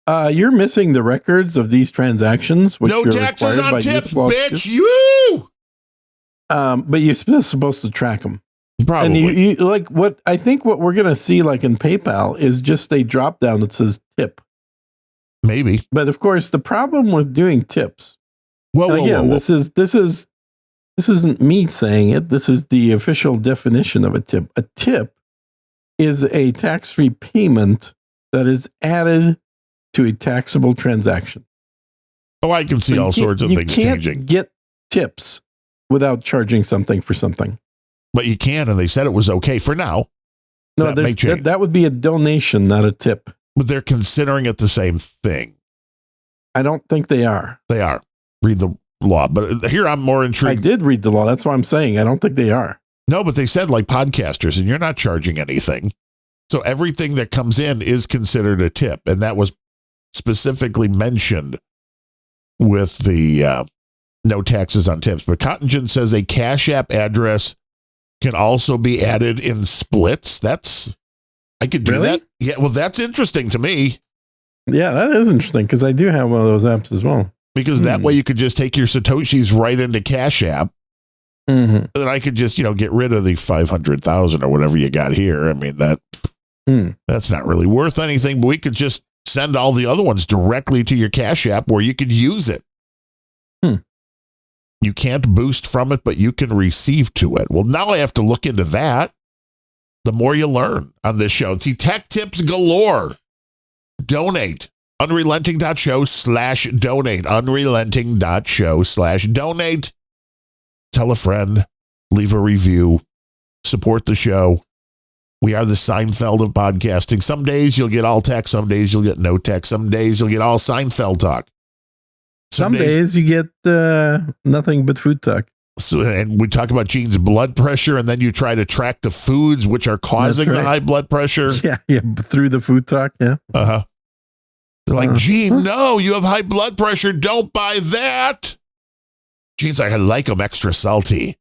you're missing the records of these transactions. Which
no taxes on tips, bitch. You.
But you're still supposed to track them.
Probably.
And you like what I think what we're going to see, like in PayPal, is just a drop down that says tip.
Maybe.
But of course, the problem with doing tips.
Whoa.
This isn't me saying it. This is the official definition of a tip. A tip is a tax-free payment that is added to a taxable transaction.
Oh, I can see all sorts of things changing.
You can't get tips without charging something for something.
But you can, and they said it was okay for now.
No, that would be a donation, not a tip.
But they're considering it the same thing.
I don't think they are.
They are. Read the law. But here I'm more intrigued.
I did read the law. That's what I'm saying. I don't think they are.
No, but they said like podcasters, and you're not charging anything. So everything that comes in is considered a tip. And that was specifically mentioned with the no taxes on tips. But Cottongen says a Cash App address can also be added in splits. I could do that. Yeah, well, that's interesting to me.
Yeah, that is interesting because I do have one of those apps as well.
Because that way you could just take your Satoshis right into Cash App. And then I could just, get rid of the 500,000 or whatever you got here. I mean, that's not really worth anything, but we could just send all the other ones directly to your Cash App where you could use it. You can't boost from it, but you can receive to it. Well, now I have to look into that. The more you learn on this show. See, tech tips galore. Donate. Unrelenting.show/donate. Unrelenting.show/donate. Tell a friend. Leave a review. Support the show. We are the Seinfeld of podcasting. Some days you'll get all tech. Some days you'll get no tech. Some days you'll get all Seinfeld talk.
Some days you get nothing but food talk.
So, and we talk about Gene's blood pressure, and then you try to track the foods which are causing the high blood pressure.
Yeah, through the food talk, yeah.
They're like, Gene, no, you have high blood pressure. Don't buy that. Gene's like, I like them extra salty.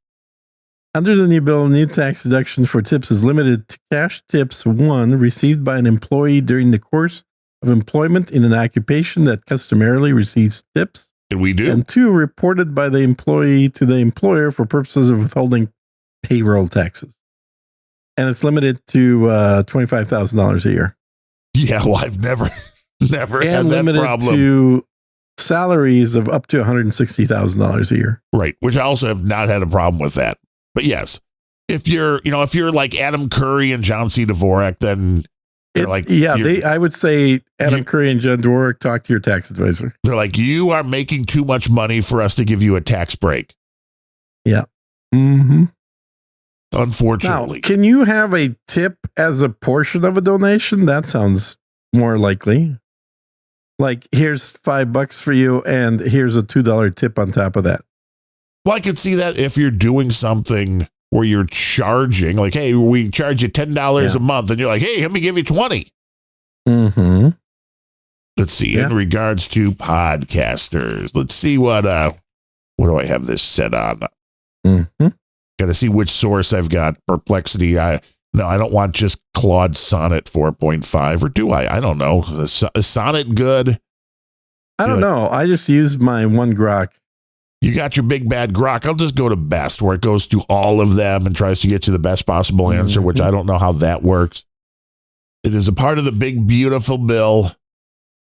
Under the new bill, new tax deduction for tips is limited to cash tips, 1, received by an employee during the course of employment in an occupation that customarily receives tips.
And we do.
And 2, reported by the employee to the employer for purposes of withholding payroll taxes. And it's limited to $25,000 a year.
Yeah, well, I've never had that problem.
And limited to salaries of up to $160,000 a year.
Right, which I also have not had a problem with that. But yes, if you're like Adam Curry and John C. Dvorak, then they're like,
I would say Adam Curry and John Dvorak, talk to your tax advisor.
They're like, you are making too much money for us to give you a tax break.
Yeah. Mm-hmm.
Unfortunately.
Now, can you have a tip as a portion of a donation? That sounds more likely. Like, here's $5 for you, and here's a $2 tip on top of that.
Well, I could see that if you're doing something where you're charging, like, hey, we charge you $10 a month, and you're like, hey, let me give you 20.
Mm-hmm.
Let's see. In regards to podcasters, let's see what do I have this set on?
Mm-hmm.
Got to see which source I've got. Perplexity. I don't want just Claude Sonnet 4.5, or do I? I don't know. Is Sonnet good?
I don't know. I just used my one Grok.
You got your big bad Grok. I'll just go to best, where it goes to all of them and tries to get you the best possible answer, which I don't know how that works. It is a part of the big, beautiful bill.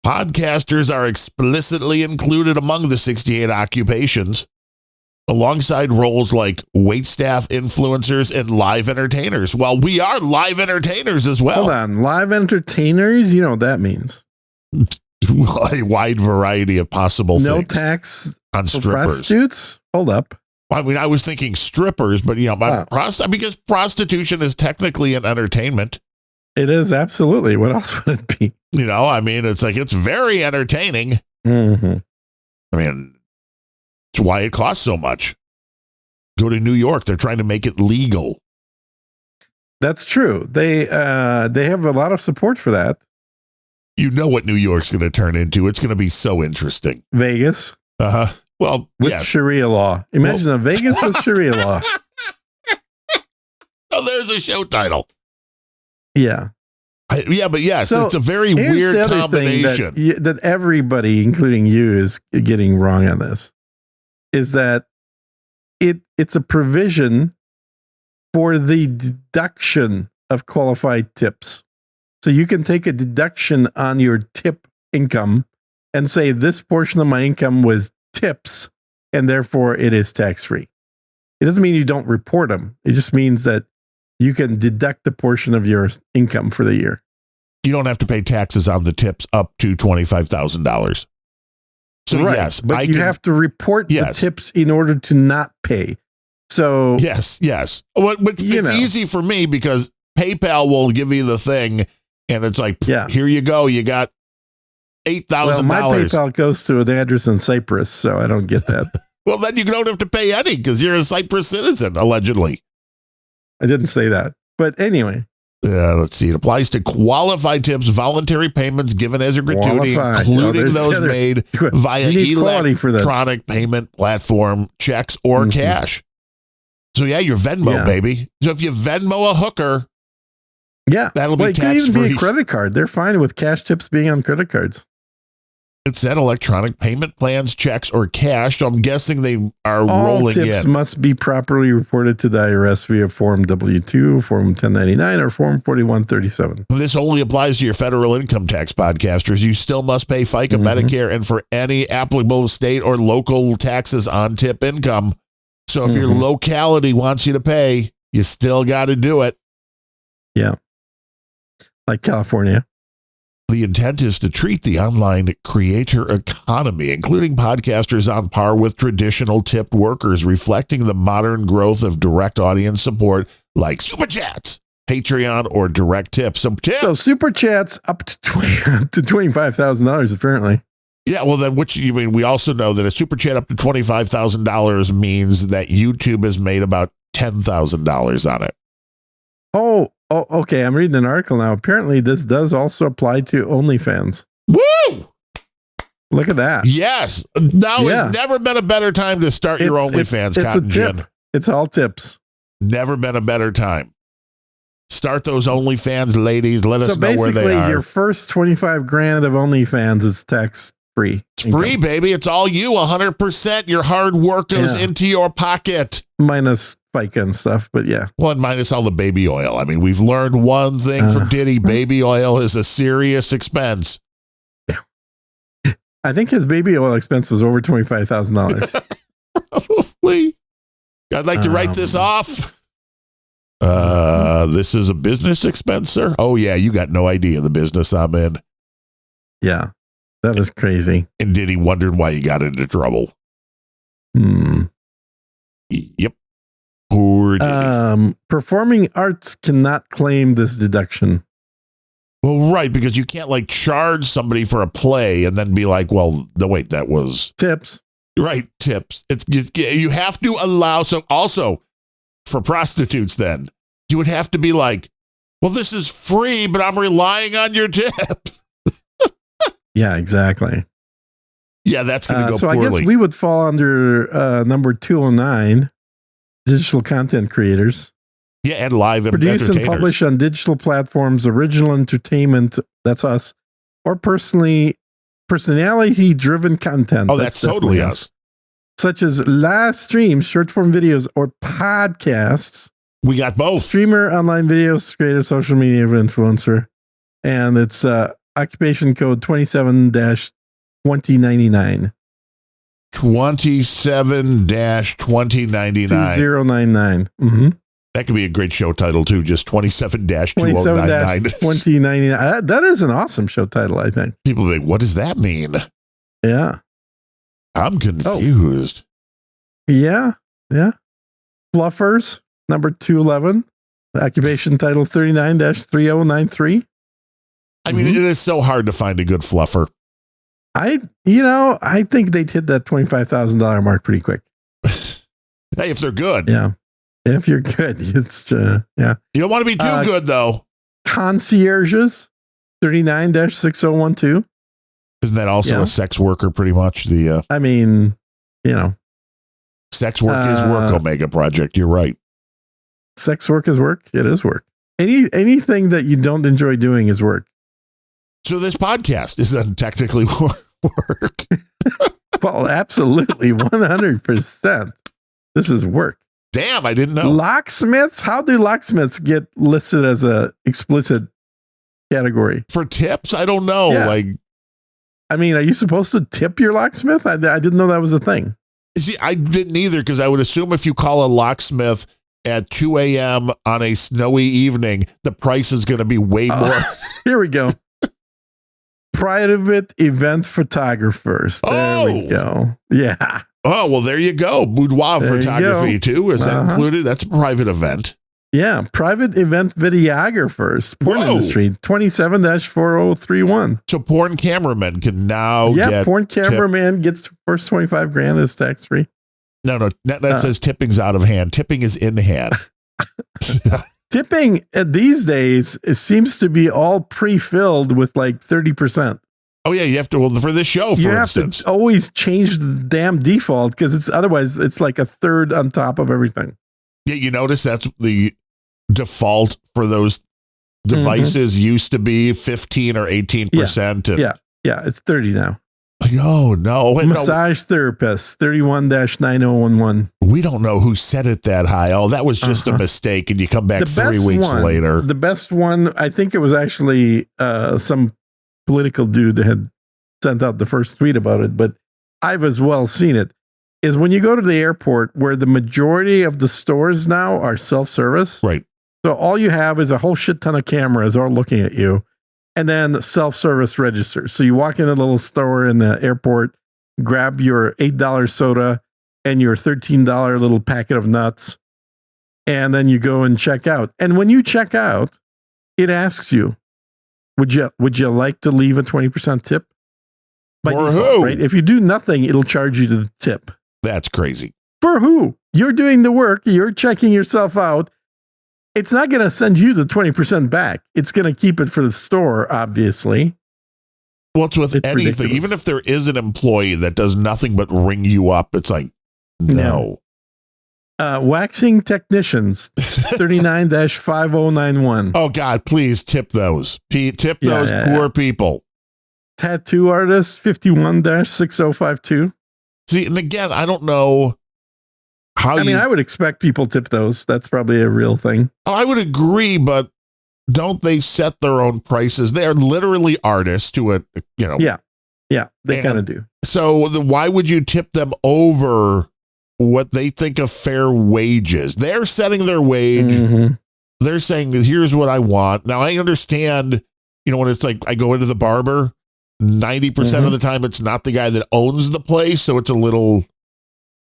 Podcasters are explicitly included among the 68 occupations, alongside roles like waitstaff, influencers, and live entertainers. Well, we are live entertainers as well.
Hold on. Live entertainers? You know what that means.
A wide variety of possible
no
things.
Tax
on strippers.
Prostitutes? Hold up.
I mean, I was thinking strippers, but because prostitution is technically an entertainment.
It is, absolutely. What else would it be?
I mean, it's like, it's very entertaining.
Mm-hmm.
I mean, it's why it costs so much. Go to New York. They're trying to make it legal.
That's true. They have a lot of support for that.
You know what New York's going to turn into. It's going to be so interesting.
Vegas.
Uh-huh. Well,
with
yes.
Sharia law. Imagine a Vegas with Sharia law.
Oh, there's a show title.
Yeah.
But yes,
so
it's a very weird combination.
That everybody, including you, is getting wrong on this. Is that it's a provision for the deduction of qualified tips. So you can take a deduction on your tip income and say this portion of my income was tips, and therefore it is tax-free. It doesn't mean you don't report them. It just means that you can deduct a portion of your income for the year.
You don't have to pay taxes on the tips up to $25,000. So
right,
yes,
but you have to report the tips in order to not pay. So
yes. Which it's easy for me because PayPal will give you the thing, and it's like, here you go, you got $8,000.
Well, my PayPal goes to an address in Cyprus, so I don't get that.
Well, then you don't have to pay any because you're a Cyprus citizen, allegedly.
I didn't say that, but anyway.
Let's see. It applies to qualified tips, voluntary payments given as a gratuity, including those made via electronic payment platform, checks, or cash. So your Venmo, baby. So if you Venmo a hooker, that'll be tax-free. It can even be a
credit card. They're fine with cash tips being on credit cards.
It said electronic payment plans, checks, or cash. So I'm guessing they are rolling in. All tips
must be properly reported to the IRS via Form W-2, Form 1099, or Form 4137.
This only applies to your federal income tax podcasters. You still must pay FICA, Medicare, and for any applicable state or local taxes on tip income. So if your locality wants you to pay, you still got to do it.
Yeah. Like California.
The intent is to treat the online creator economy, including podcasters, on par with traditional tipped workers, reflecting the modern growth of direct audience support like Super Chats, Patreon, or direct tips.
So Super Chats up to $25,000 apparently.
Yeah, well, then we also know that a Super Chat up to $25,000 means that YouTube has made about $10,000 on it.
Oh, okay. I'm reading an article now. Apparently, this does also apply to OnlyFans.
Woo!
Look at that.
Yes. Now has never been a better time to start your OnlyFans, Cotton Gin.
It's all tips.
Never been a better time. Start those OnlyFans, ladies. Let us know where they are. So basically,
your first $25,000 of OnlyFans is tax-free.
It's free, baby. It's all you. 100%. Your hard work goes into your pocket.
Minus FICA and stuff, but yeah.
Well, and minus all the baby oil. I mean, we've learned one thing from Diddy. Baby oil is a serious expense.
I think his baby oil expense was over $25,000.
Probably. I'd like to write this off. This is a business expense, sir. Oh, yeah. You got no idea the business I'm in.
Yeah. That is crazy.
And Diddy wondered why he got into trouble. Yep.
Performing arts cannot claim this deduction.
Well, right, because you can't like charge somebody for a play and then be like, well, no, wait, that was
tips.
Right, tips. It's you have to allow. So also for prostitutes, then you would have to be like, well, this is free, but I'm relying on your tip.
Yeah, exactly.
Yeah, that's going to go
so
poorly.
I guess we would fall under number 209, digital content creators.
Yeah, and live
produce and publish on digital platforms, original entertainment. That's us, or personality-driven content.
Oh, that's totally us.
Such as live streams, short-form videos, or podcasts.
We got both.
Streamer, online videos, creator, social media influencer, and it's occupation code 27-2099.
27-2099.
2099. Mm-hmm.
That could be a great show title too. Just 27-2099.
2099. That is an awesome show title, I think.
People be like, what does that mean?
Yeah.
I'm confused.
Yeah. Fluffers, number 211. Occupation title 39-3093.
I mean, it is so hard to find a good fluffer.
I think they'd hit that $25,000 mark pretty quick.
Hey, if they're good.
Yeah. If you're good, it's yeah.
You don't want to be too good though.
Concierges, 39-6012.
Isn't that also a sex worker? Pretty much the.
I mean,
sex work is work. Omega Project. You're right.
Sex work is work. It is work. Anything that you don't enjoy doing is work.
So this podcast is that technically work.
Well, absolutely, 100%. This is work.
Damn, I didn't know.
Locksmiths? How do locksmiths get listed as a explicit category?
For tips? I don't know.
Yeah.
Like,
I mean, are you supposed to tip your locksmith? I didn't know that was a thing.
See, I didn't either, because I would assume if you call a locksmith at 2 a.m. on a snowy evening, the price is going to be way more.
Here we go. Private event photographers. There we go. Yeah.
Oh, well, there you go. Boudoir photography, too. Is that included? That's a private event.
Yeah. Private event videographers. Porn industry. 27-4031.
So porn cameramen can now get
porn cameraman gets first 25 grand is tax free.
No. That says tipping's out of hand. Tipping is in hand.
Tipping these days seems to be all pre-filled with like 30%.
Oh yeah, you have to. Well, for this show, for instance,
to always change the damn default because otherwise it's like a third on top of everything.
Yeah, you notice that's the default for those devices used to be 15 or 18%.
Yeah, it's 30 now.
Like, oh no,
massage therapist 31-9011.
We don't know who set it that high. Oh, that was just a mistake, and you come back 3 weeks later.
The best one, I think it was actually some political dude that had sent out the first tweet about it, but I've as well seen it, is when you go to the airport where the majority of the stores now are self-service.
Right.
So all you have is a whole shit ton of cameras all looking at you, and then self-service registers. So you walk in a little store in the airport, grab your $8 soda and your $13 little packet of nuts, and then you go and check out. And when you check out, it asks you, would you like to leave a 20% tip?
For who?
Right? If you do nothing, it'll charge you the tip.
That's crazy.
For who? You're doing the work. You're checking yourself out. It's not going to send you the 20% back. It's going to keep it for the store, obviously.
Well, it's with anything. Ridiculous. Even if there is an employee that does nothing but ring you up, it's like, no.
Waxing technicians, 39-5091.
Oh, God, please tip those. Tip those poor people.
Tattoo artists, 51-6052.
See, and again, I don't know how
I would expect people tip those. That's probably a real thing.
Oh, I would agree, but don't they set their own prices? They are literally artists to a,
Yeah, they kind of do.
So why would you tip them over what they think of fair wages? They're setting their wage. Mm-hmm. They're saying, here's what I want. Now, I understand, when it's like I go into the barber, 90% of the time it's not the guy that owns the place. So it's a little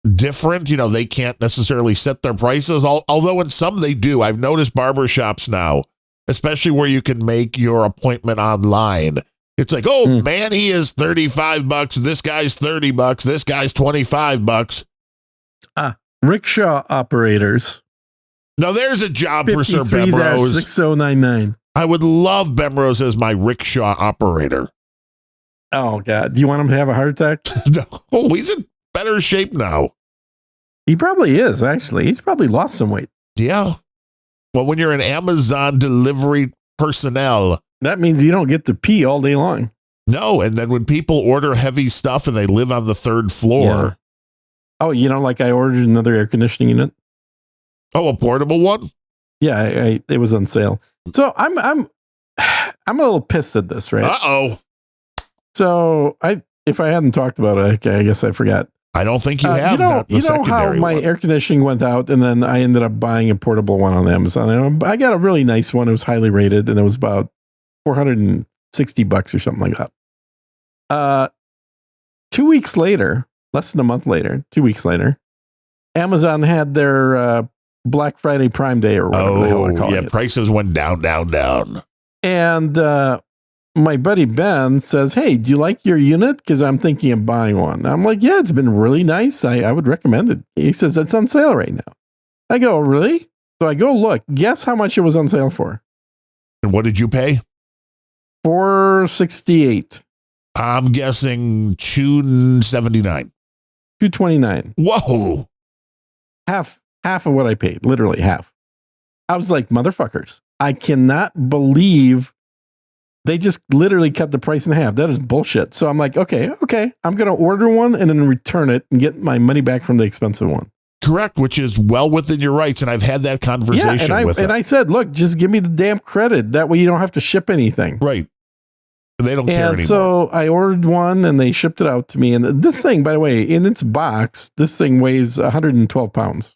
different. They can't necessarily set their prices, although in some they do. I've noticed barbershops now, especially where you can make your appointment online. It's like, man, he is $35. This guy's $30. This guy's $25.
Rickshaw operators.
Now there's a job for Sir Bemrose.
6099.
I would love Bemrose as my rickshaw operator.
Oh God. Do you want him to have a heart attack?
No, he's in better shape now.
He probably is, actually. He's probably lost some weight.
Yeah. Well, when you're an Amazon delivery personnel,
that means you don't get to pee all day long.
No. And then when people order heavy stuff and they live on the third floor.
Yeah. Oh, like I ordered another air conditioning unit.
Oh, a portable one?
Yeah, it was on sale. So I'm a little pissed at this, right?
Uh-oh.
So if I hadn't talked about it, I guess I forgot.
I don't think you have.
You know how my air conditioning went out, and then I ended up buying a portable one on Amazon. And I got a really nice one. It was highly rated, and it was about $460 or something like that. 2 weeks later, less than a month later, 2 weeks later, Amazon had their Black Friday Prime Day or whatever the hell they're calling it.
Prices went down.
And my buddy Ben says, "Hey, do you like your unit? Because I'm thinking of buying one." I'm like, "Yeah, it's been really nice. I would recommend it." He says, "It's on sale right now." I go, "Really?" So I go look. Guess how much it was on sale for?
And what did you pay?
$468.
I'm guessing $279.
$229.
Whoa.
Half of what I paid. Literally half. I was like, motherfuckers. I cannot believe they just literally cut the price in half. That is bullshit. So I'm like, okay. I'm going to order one and then return it and get my money back from the expensive one.
Correct, which is well within your rights. And I've had that conversation with them.
And I said, look, just give me the damn credit. That way you don't have to ship anything.
Right. They don't care anymore.
So I ordered one and they shipped it out to me. And this thing, by the way, in its box, this thing weighs 112 pounds.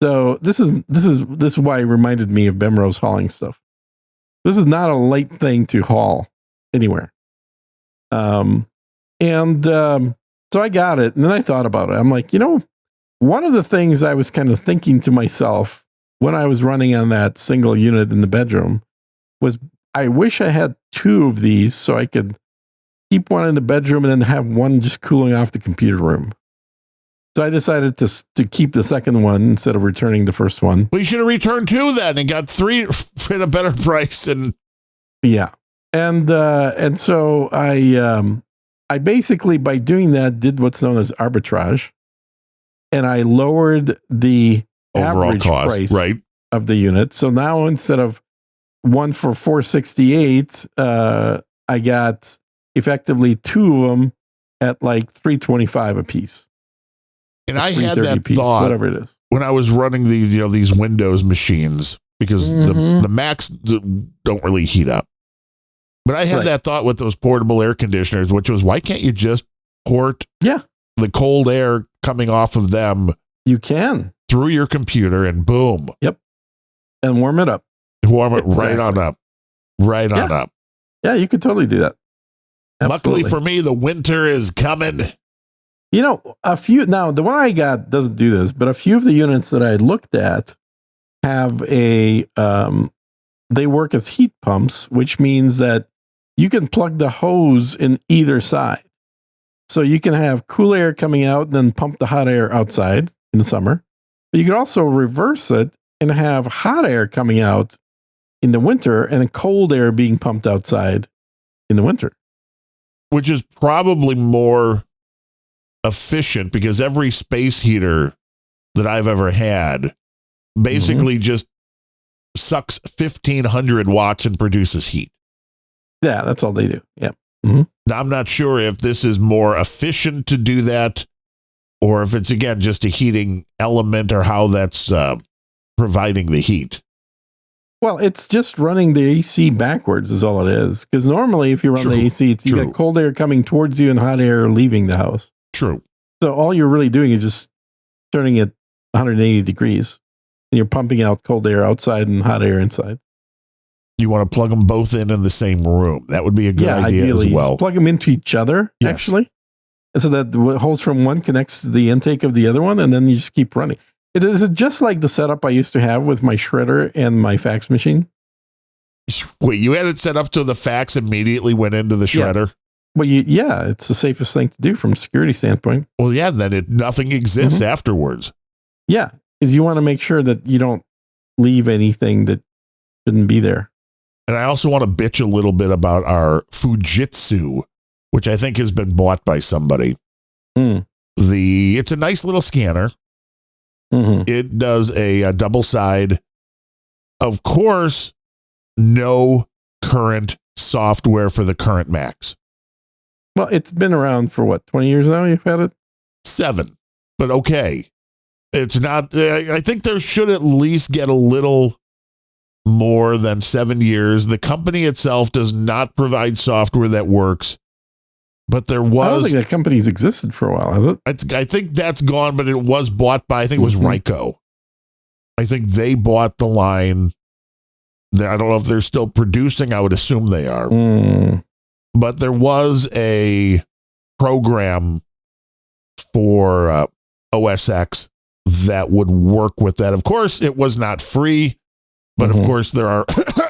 So this is why it reminded me of Bemrose hauling stuff. This is not a light thing to haul anywhere. So I got it, and then I thought about it. I'm like, one of the things I was kind of thinking to myself when I was running on that single unit in the bedroom was, I wish I had two of these so I could keep one in the bedroom and then have one just cooling off the computer room. So I decided to keep the second one instead of returning the first one.
Well, you should have returned two then and got three at a better price. And
yeah, and so I basically, by doing that, did what's known as arbitrage, and I lowered the
overall
average
cost,
price of the unit. So now instead of one for $468, I got effectively two of them at like $325 a piece.
And I had that thought,
whatever it is,
when I was running these Windows machines, because the Macs don't really heat up. But I had that thought with those portable air conditioners, which was, why can't you just port the cold air coming off of them?
You can.
Through your computer and boom.
Yep. And warm it up.
Warm it right on up. Right on up.
Yeah, you could totally do that. Absolutely.
Luckily for me, the winter is coming.
Now the one I got doesn't do this, but a few of the units that I looked at have they work as heat pumps, which means that you can plug the hose in either side. So you can have cool air coming out and then pump the hot air outside in the summer. But you can also reverse it and have hot air coming out in the winter and cold air being pumped outside in the winter.
Which is probably more efficient, because every space heater that I've ever had basically just sucks 1,500 watts and produces heat.
Yeah, that's all they do. Yeah.
Now, I'm not sure if this is more efficient to do that, or if it's, again, just a heating element, or how that's providing the heat.
Well, it's just running the AC backwards is all it is. Because normally if you run the AC, you got cold air coming towards you and hot air leaving the house.
True.
So all you're really doing is just turning it 180 degrees. And you're pumping out cold air outside and hot air inside.
You want to plug them both in the same room. That would be a good idea
ideally,
as well.
Plug them into each other, actually. And so that the hose from one connects to the intake of the other one, and then you just keep running. It is just like the setup I used to have with my shredder and my fax machine.
Wait, you had it set up so the fax immediately went into the shredder?
Well, it's the safest thing to do from a security standpoint.
Well, yeah, then nothing exists afterwards.
Yeah, because you want to make sure that you don't leave anything that shouldn't be there.
And I also want to bitch a little bit about our Fujitsu, which I think has been bought by somebody. It's a nice little scanner. It does a double side. Of course, no current software for the current Macs.
Well, it's been around for what, 20 years now? You've had it?
7, but okay. It's not, I think there should at least get a little more than 7 years. The company itself does not provide software that works, but there was.
I don't think that company's existed for a while, has it?
I think that's gone, but it was bought by, I think it was Ryko. I think they bought the line. I don't know if they're still producing. I would assume they are. But there was a program for OS X that would work with that. Of course, it was not free, but of course, there are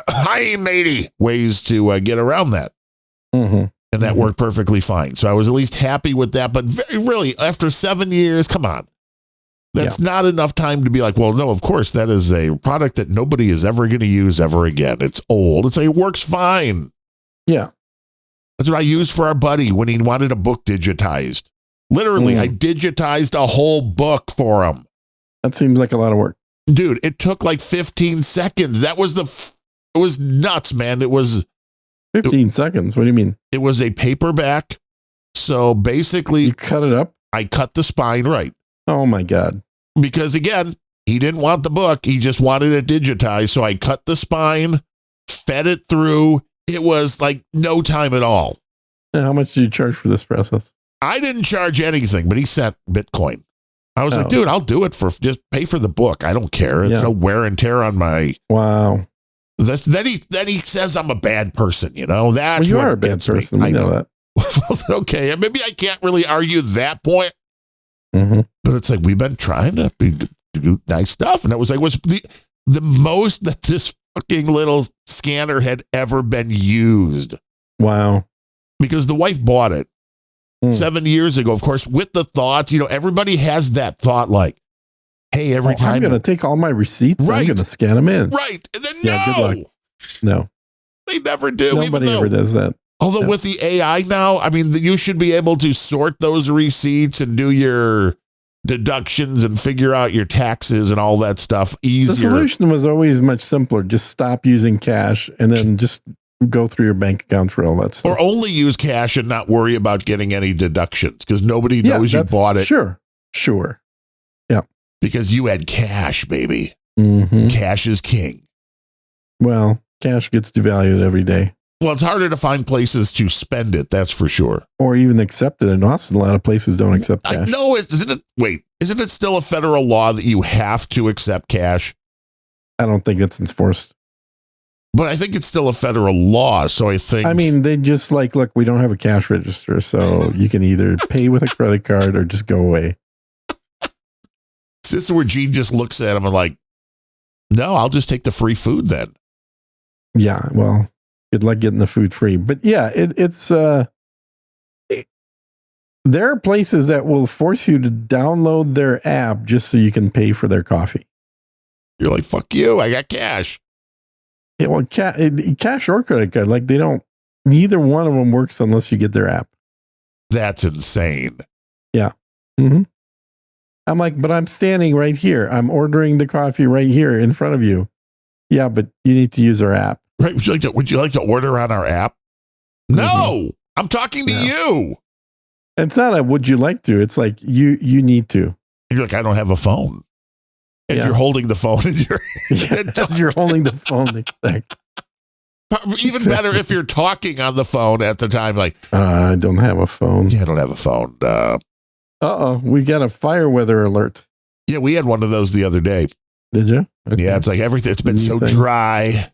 high matey ways to get around that. And that worked perfectly fine. So I was at least happy with that. But really, after 7 years, come on. That's not enough time to be like, well, no, of course, that is a product that nobody is ever going to use ever again. It's old. It's like, it works fine.
Yeah.
That's what I used for our buddy when he wanted a book digitized. Literally, I digitized a whole book for him.
That seems like a lot of work.
Dude, it took like 15 seconds. That was it was nuts, man. It was
15 seconds. What do you mean?
It was a paperback. So basically,
you cut it up?
I cut the spine right.
Oh my God.
Because again, he didn't want the book. He just wanted it digitized. So I cut the spine, fed it through. It was like no time at all.
Now, how much did you charge for this process?
I didn't charge anything, but he sent Bitcoin. I was like, dude, I'll do it for just pay for the book. I don't care. It's no wear and tear on my.
Wow.
Then he says I'm a bad person. You know, that's
you are a bad person. I know that.
Okay, maybe I can't really argue that point. But it's like, we've been trying to do nice stuff. And it was like, was the most that this fucking little scanner had ever been used.
Wow.
Because the wife bought it 7 years ago, of course, with the thoughts, everybody has that thought like, hey, every time.
I'm going to take all my receipts.
Right.
I'm going to scan them in.
Right. And then
good luck. No.
They never do.
Nobody ever does that.
Although with the AI now, I mean, you should be able to sort those receipts and do your deductions and figure out your taxes and all that stuff easier.
The solution was always much simpler. Just stop using cash and then just go through your bank account for all that stuff.
Or only use cash and not worry about getting any deductions because nobody knows you bought it.
Sure. Yeah.
Because you had cash, baby. Cash is king.
Well, cash gets devalued every day.
Well, it's harder to find places to spend it, that's for sure.
Or even accept it. In Austin, a lot of places don't accept cash.
No, isn't it still a federal law that you have to accept cash?
I don't think it's enforced.
But I think it's still a federal law, so I think...
I mean, they just like, look, we don't have a cash register, so you can either pay with a credit card or just go away.
This is where Gene just looks at him and like, no, I'll just take the free food then.
Yeah, well... Good luck getting the food free. But yeah, there are places that will force you to download their app just so you can pay for their coffee.
You're like, fuck you, I got cash.
Yeah, well, cash or credit card, like neither one of them works unless you get their app.
That's insane.
Yeah. I'm like, but I'm standing right here. I'm ordering the coffee right here in front of you. Yeah, but you need to use our app.
Right. Would you like to order on our app? No, I'm talking to you.
It's not a would you like to. It's like you need to.
And you're like, I don't have a phone. And you're holding the phone in your
hand. You're holding the phone.
Even better if you're talking on the phone at the time, like,
I don't have a phone.
Yeah, I don't have a phone.
We got a fire weather alert.
Yeah, we had one of those the other day.
Did you? Okay.
Yeah, it's like everything. It's been so dry.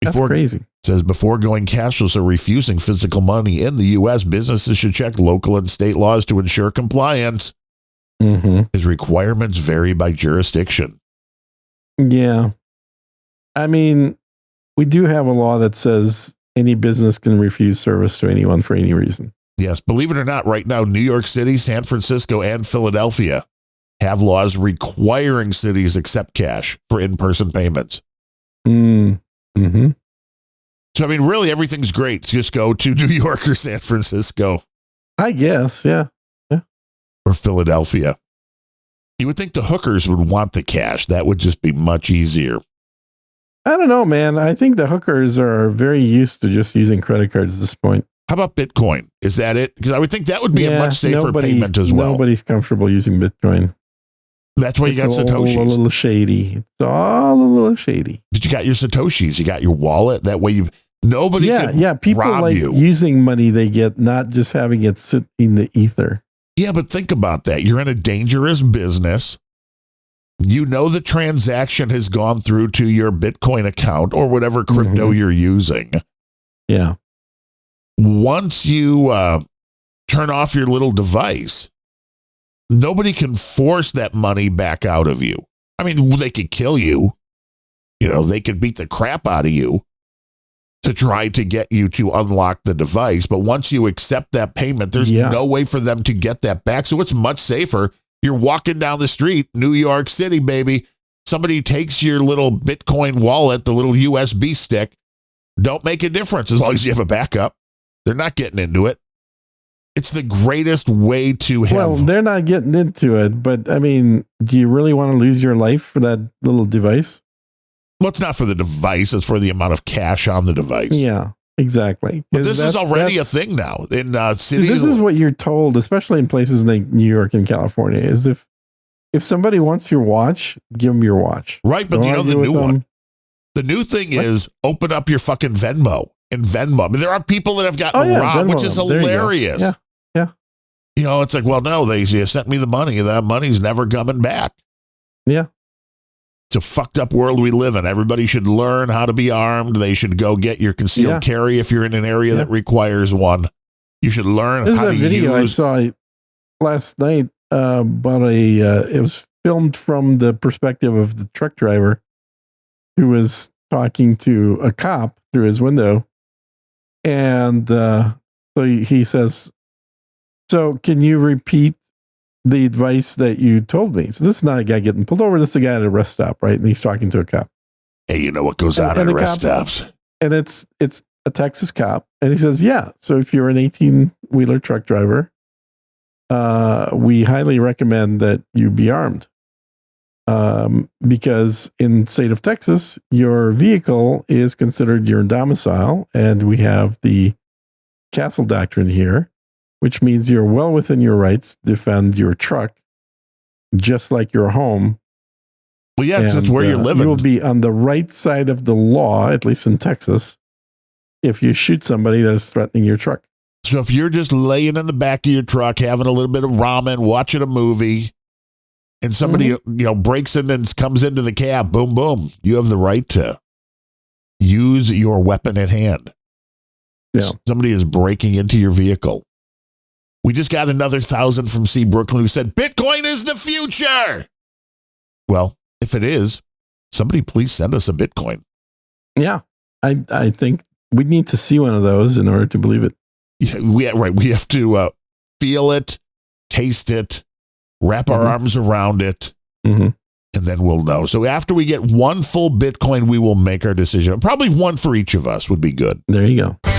That's crazy.
It says before going cashless or refusing physical money in the U.S., businesses should check local and state laws to ensure compliance. His requirements vary by jurisdiction.
Yeah. I mean, we do have a law that says any business can refuse service to anyone for any reason.
Yes, believe it or not, right now, New York City, San Francisco, and Philadelphia have laws requiring cities accept cash for in-person payments.
Mm-hmm.
So, I mean, really, everything's great. Just go to New York or San Francisco.
I guess, yeah.
Or Philadelphia. You would think the hookers would want the cash. That would just be much easier.
I don't know, man. I think the hookers are very used to just using credit cards at this point.
How about Bitcoin? Is that it? Because I would think that would be a much safer payment as well.
Nobody's comfortable using Bitcoin.
That's why you got Satoshis.
All a little shady. It's all a little shady.
But you got your Satoshis. You got your wallet. That way nobody can
people
rob
like
you.
Using money they get, not just having it sit in the ether.
Yeah, but think about that. You're in a dangerous business. You know the transaction has gone through to your Bitcoin account or whatever crypto you're using.
Yeah.
Once you turn off your little device, nobody can force that money back out of you. I mean, they could kill you. You know, they could beat the crap out of you to try to get you to unlock the device. But once you accept that payment, there's no way for them to get that back. So it's much safer. You're walking down the street, New York City, baby. Somebody takes your little Bitcoin wallet, the little USB stick. Don't make a difference as long as you have a backup. They're not getting into it. It's the greatest way to have.
Well, they're not getting into it, but I mean, do you really want to lose your life for that little device?
Well, it's not for the device. It's for the amount of cash on the device.
Yeah, exactly.
But this is already a thing now in cities.
This is what you're told, especially in places like New York and California, is if somebody wants your watch, give them your watch.
Right, but you know the new one. The new thing is open up your fucking Venmo and Venmo. I mean, there are people that have gotten robbed, which is hilarious.
Yeah.
You know, it's like, well, no, they sent me the money. That money's never coming back.
Yeah.
It's a fucked up world we live in. Everybody should learn how to be armed. They should go get your concealed carry if you're in an area that requires one. You should learn how to use. There's a video
I saw last night about it was filmed from the perspective of the truck driver who was talking to a cop through his window. And so he says, "So can you repeat the advice that you told me?" So this is not a guy getting pulled over. This is a guy at a rest stop, right? And he's talking to a cop.
Hey, you know what goes on at rest stops?
And it's a Texas cop. And he says, yeah, so if you're an 18-wheeler truck driver, we highly recommend that you be armed. Because in the state of Texas, your vehicle is considered your domicile. And we have the castle doctrine here, which means you're well within your rights to defend your truck, just like your home.
Well, yeah, it's where you're living.
You will be on the right side of the law, at least in Texas, if you shoot somebody that is threatening your truck.
So if you're just laying in the back of your truck, having a little bit of ramen, watching a movie, and somebody breaks in and comes into the cab, boom, boom, you have the right to use your weapon at hand.
Yeah.
Somebody is breaking into your vehicle. We just got another 1,000 from C. Brooklyn who said, Bitcoin is the future. Well, if it is, somebody please send us a Bitcoin.
Yeah, I think we need to see one of those in order to believe it.
Yeah, we have to feel it, taste it, wrap our arms around it, and then we'll know. So after we get one full Bitcoin, we will make our decision. Probably one for each of us would be good.
There you go.